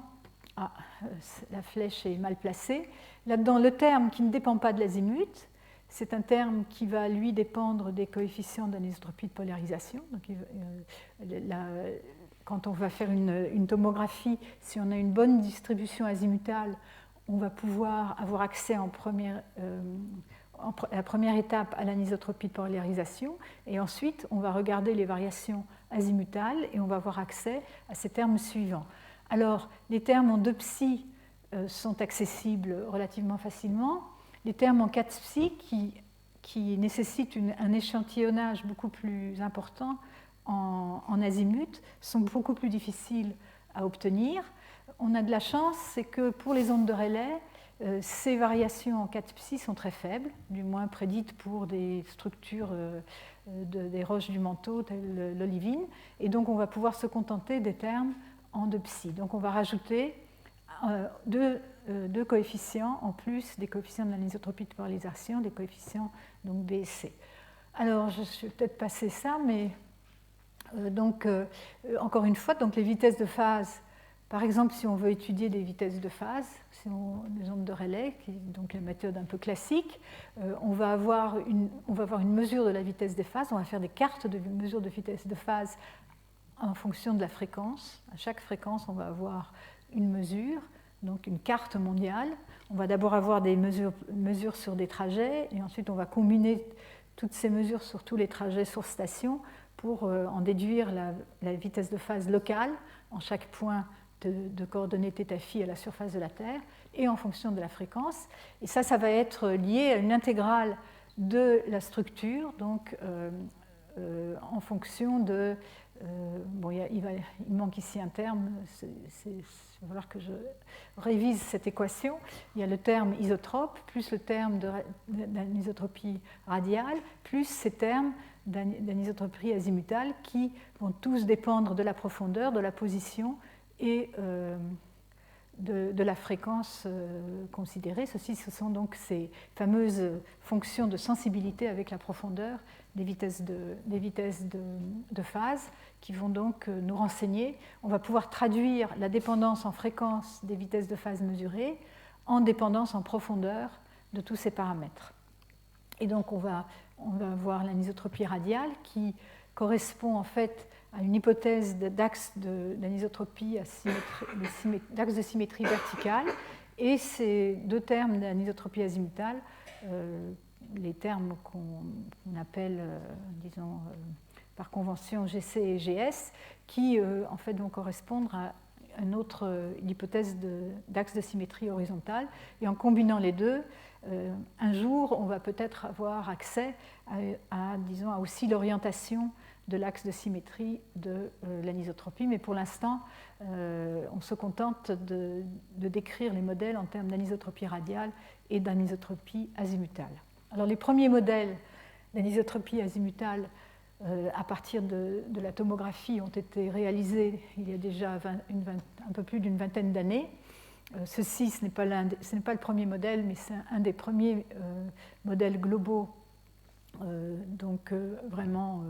la flèche est mal placée. Là-dedans, le terme qui ne dépend pas de l'azimut, c'est un terme qui va, lui, dépendre des coefficients d'anisotropie de polarisation. Donc, quand on va faire une tomographie, si on a une bonne distribution azimutale, on va pouvoir avoir accès la première étape à l'anisotropie de polarisation, et ensuite on va regarder les variations azimutales et on va avoir accès à ces termes suivants. Alors, les termes en 2 psi sont accessibles relativement facilement. Les termes en 4 psi qui nécessitent un échantillonnage beaucoup plus important en azimut sont beaucoup plus difficiles à obtenir. On a de la chance, c'est que pour les ondes de Rayleigh, ces variations en 4 psi sont très faibles, du moins prédites pour des structures des roches du manteau, telles l'olivine, et donc on va pouvoir se contenter des termes en 2 psi. Donc on va rajouter deux coefficients en plus des coefficients de l'anisotropie de polarisation, des coefficients donc B et C. Alors je vais peut-être passer ça, mais encore une fois, donc les vitesses de phase. Par exemple, si on veut étudier des vitesses de phase, les ondes de Rayleigh, qui est donc la méthode un peu classique, on va avoir une mesure de la vitesse des phases, on va faire des cartes de mesure de vitesse de phase en fonction de la fréquence. À chaque fréquence, on va avoir une mesure, donc une carte mondiale. On va d'abord avoir des mesures sur des trajets, et ensuite on va combiner toutes ces mesures sur tous les trajets sur station pour en déduire la vitesse de phase locale en chaque point de coordonnées θ phi à la surface de la Terre et en fonction de la fréquence. Et ça va être lié à une intégrale de la structure, donc en fonction de... il manque ici un terme, il va falloir que je révise cette équation. Il y a le terme isotrope, plus le terme d'anisotropie radiale, plus ces termes d'anisotropie azimutale qui vont tous dépendre de la profondeur, de la position et de la fréquence considérée. Ce sont donc ces fameuses fonctions de sensibilité avec la profondeur des vitesses de phase qui vont donc nous renseigner. On va pouvoir traduire la dépendance en fréquence des vitesses de phase mesurées en dépendance en profondeur de tous ces paramètres. Et donc on va avoir l'anisotropie radiale qui correspond en fait à une hypothèse d'axe d'anisotropie, d'axe de symétrie verticale, et ces deux termes d'anisotropie azimutale, les termes qu'on appelle, disons, par convention GC et GS, qui en fait vont correspondre à une autre hypothèse d'axe de symétrie horizontale. Et en combinant les deux, un jour, on va peut-être avoir accès à aussi l'orientation de l'axe de symétrie de l'anisotropie, mais pour l'instant, on se contente de décrire les modèles en termes d'anisotropie radiale et d'anisotropie azimutale. Alors, les premiers modèles d'anisotropie azimutale à partir de la tomographie ont été réalisés il y a déjà un peu plus d'une vingtaine d'années. Ceci, ce n'est pas le premier modèle, mais c'est un des premiers modèles globaux, vraiment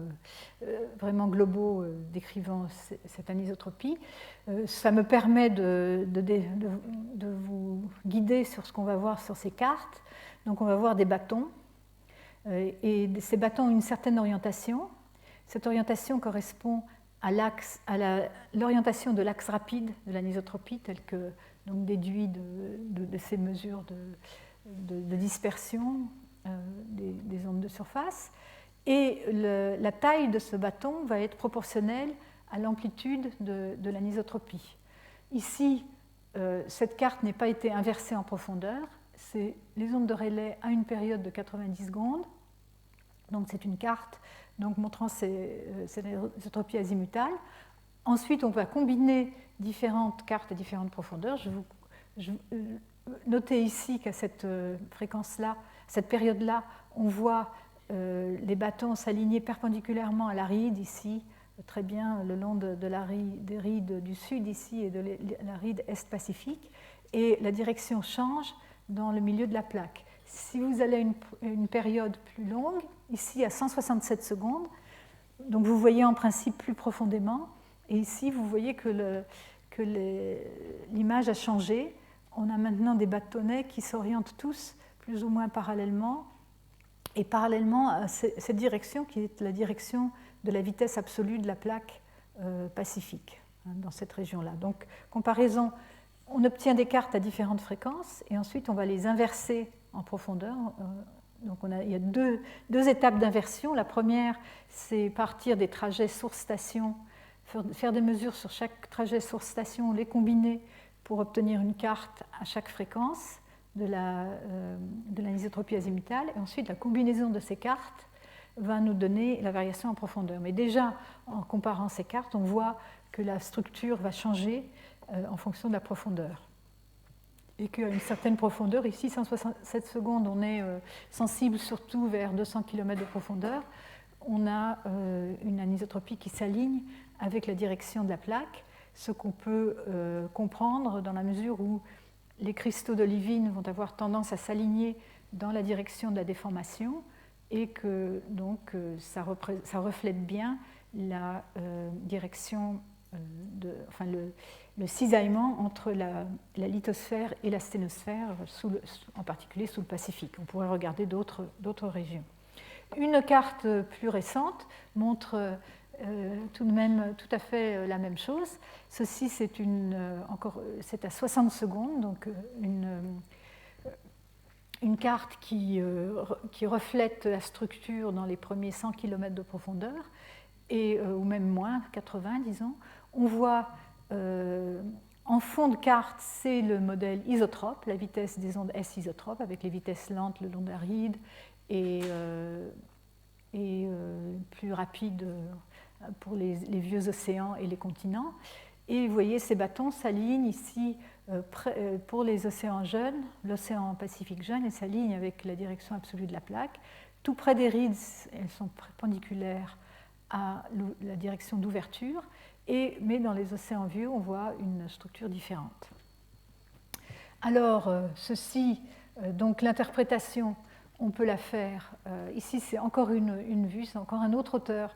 globaux, décrivant cette anisotropie. Ça me permet de vous guider sur ce qu'on va voir sur ces cartes. Donc on va voir des bâtons, et ces bâtons ont une certaine orientation. Cette orientation correspond à l'orientation de l'axe rapide de l'anisotropie, tel que donc, déduit de ces mesures de dispersion des ondes de surface. Et la taille de ce bâton va être proportionnelle à l'amplitude de l'anisotropie. Ici, cette carte n'a pas été inversée en profondeur. C'est les ondes de Rayleigh à une période de 90 secondes. Donc c'est une carte montrant ces anisotropies azimutales. Ensuite, on va combiner différentes cartes à différentes profondeurs. Notez ici qu'à cette fréquence-là, cette période-là, on voit les bâtons s'aligner perpendiculairement à la ride ici, très bien le long des rides du sud ici et de la ride est-pacifique, et la direction change dans le milieu de la plaque. Si vous allez à une période plus longue, ici à 167 secondes, donc vous voyez en principe plus profondément, et ici vous voyez que l'image a changé. On a maintenant des bâtonnets qui s'orientent tous plus ou moins parallèlement, et parallèlement à cette direction qui est la direction de la vitesse absolue de la plaque pacifique, dans cette région-là. Donc, comparaison, on obtient des cartes à différentes fréquences, et ensuite on va les inverser en profondeur. Donc il y a deux étapes d'inversion. La première, c'est partir des trajets source-station, faire des mesures sur chaque trajet source-station, les combiner pour obtenir une carte à chaque fréquence de l'anisotropie azimutale. Et ensuite, la combinaison de ces cartes va nous donner la variation en profondeur. Mais déjà, en comparant ces cartes, on voit que la structure va changer en fonction de la profondeur. Et qu'à une certaine profondeur, ici 167 secondes, on est sensible surtout vers 200 km de profondeur, on a une anisotropie qui s'aligne avec la direction de la plaque, ce qu'on peut comprendre dans la mesure où les cristaux d'olivine vont avoir tendance à s'aligner dans la direction de la déformation et que donc ça reflète bien la direction, le cisaillement entre la lithosphère et la sténosphère, en particulier sous le Pacifique. On pourrait regarder d'autres régions. Une carte plus récente montre tout de même tout à fait la même chose. Ceci, c'est à 60 secondes, donc une carte qui reflète la structure dans les premiers 100 km de profondeur, ou même moins, 80 disons. On voit en fond de carte, c'est le modèle isotrope, la vitesse des ondes S isotropes, avec les vitesses lentes le long de la ride et plus rapides pour les vieux océans et les continents. Et vous voyez, ces bâtons s'alignent ici pour les océans jeunes, l'océan Pacifique jeune, et s'alignent avec la direction absolue de la plaque. Tout près des rides, elles sont perpendiculaires à la direction d'ouverture, mais dans les océans vieux, on voit une structure différente. Alors, donc l'interprétation, on peut la faire. Ici, c'est encore une vue, c'est encore un autre auteur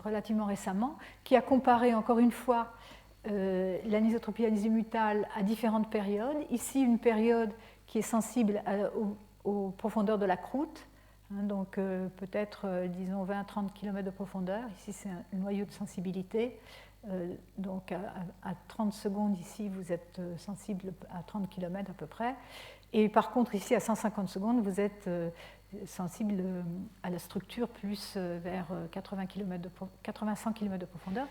relativement récemment, qui a comparé encore une fois l'anisotropie azimutale à différentes périodes. Ici, une période qui est sensible aux profondeurs de la croûte, donc peut-être, disons, 20-30 km de profondeur. Ici, c'est un noyau de sensibilité. Donc à 30 secondes, ici, vous êtes sensible à 30 km à peu près. Et par contre, ici, à 150 secondes, vous êtes sensible à la structure plus vers 80-100 km de profondeur.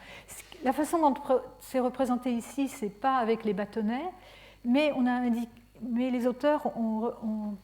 La façon dont c'est représenté ici, ce n'est pas avec les bâtonnets, mais les auteurs ont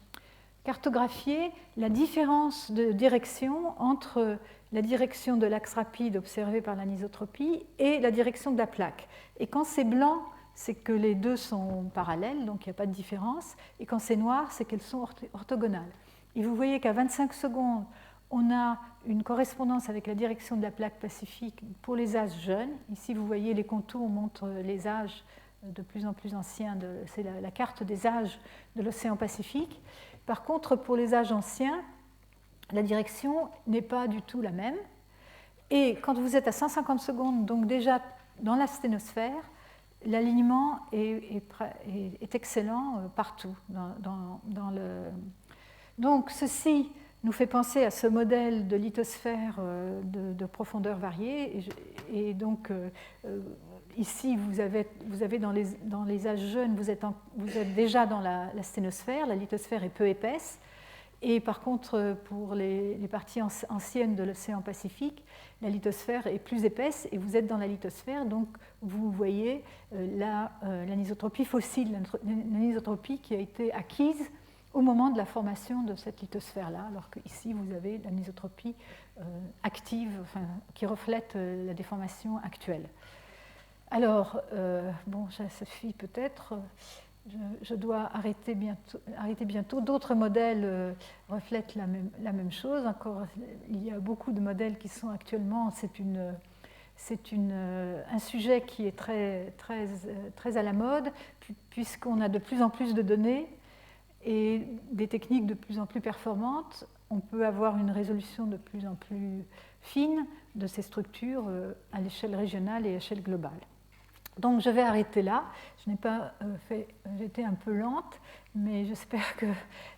cartographié la différence de direction entre la direction de l'axe rapide observée par l'anisotropie et la direction de la plaque. Et quand c'est blanc, c'est que les deux sont parallèles, donc il n'y a pas de différence. Et quand c'est noir, c'est qu'elles sont orthogonales. Et vous voyez qu'à 25 secondes, on a une correspondance avec la direction de la plaque pacifique pour les âges jeunes. Ici, vous voyez les contours montrent les âges de plus en plus anciens. C'est la carte des âges de l'océan Pacifique. Par contre, pour les âges anciens, la direction n'est pas du tout la même. Et quand vous êtes à 150 secondes, donc déjà dans la sténosphère, l'alignement est excellent partout. Donc ceci nous fait penser à ce modèle de lithosphère de profondeur variée. Et donc ici, vous avez dans les âges jeunes, vous êtes déjà dans la sténosphère, la lithosphère est peu épaisse. Et par contre, pour les parties anciennes de l'océan Pacifique, la lithosphère est plus épaisse et vous êtes dans la lithosphère, donc vous voyez l'anisotropie fossile, l'anisotropie qui a été acquise au moment de la formation de cette lithosphère-là, alors qu'ici vous avez l'anisotropie active, enfin, qui reflète la déformation actuelle. Alors, bon, ça suffit peut-être. Je dois arrêter bientôt. D'autres modèles reflètent la même chose. Encore, il y a beaucoup de modèles qui sont actuellement. C'est un sujet qui est très à la mode, puisqu'on a de plus en plus de données et des techniques de plus en plus performantes. On peut avoir une résolution de plus en plus fine de ces structures à l'échelle régionale et à l'échelle globale. Donc je vais arrêter là. Je n'ai pas j'étais un peu lente, mais j'espère que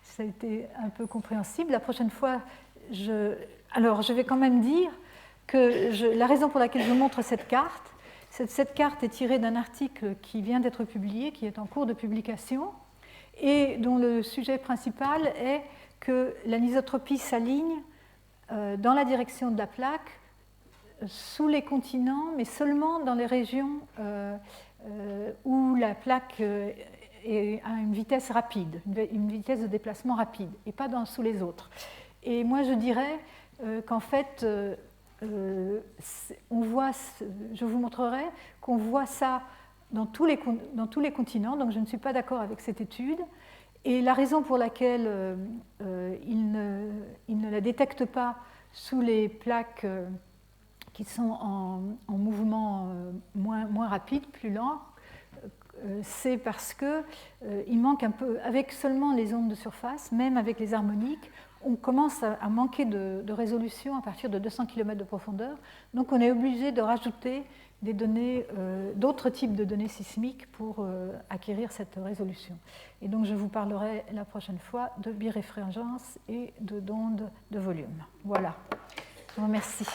ça a été un peu compréhensible. La prochaine fois, alors je vais quand même dire que la raison pour laquelle je vous montre cette carte est tirée d'un article qui vient d'être publié, qui est en cours de publication, et dont le sujet principal est que l'anisotropie s'aligne dans la direction de la plaque sous les continents, mais seulement dans les régions où la plaque a une vitesse rapide, une vitesse de déplacement rapide, et pas sous les autres. Et moi, je dirais qu'en fait, je vous montrerai qu'on voit ça dans tous les continents, donc je ne suis pas d'accord avec cette étude. Et la raison pour laquelle il ne la détecte pas sous les plaques qui sont en mouvement moins rapide, plus lent, c'est parce qu'il manque un peu, avec seulement les ondes de surface, même avec les harmoniques, on commence à manquer de résolution à partir de 200 km de profondeur. Donc on est obligé de rajouter des données, d'autres types de données sismiques pour acquérir cette résolution. Et donc je vous parlerai la prochaine fois de biréfringence et d'ondes de volume. Voilà. Je vous remercie.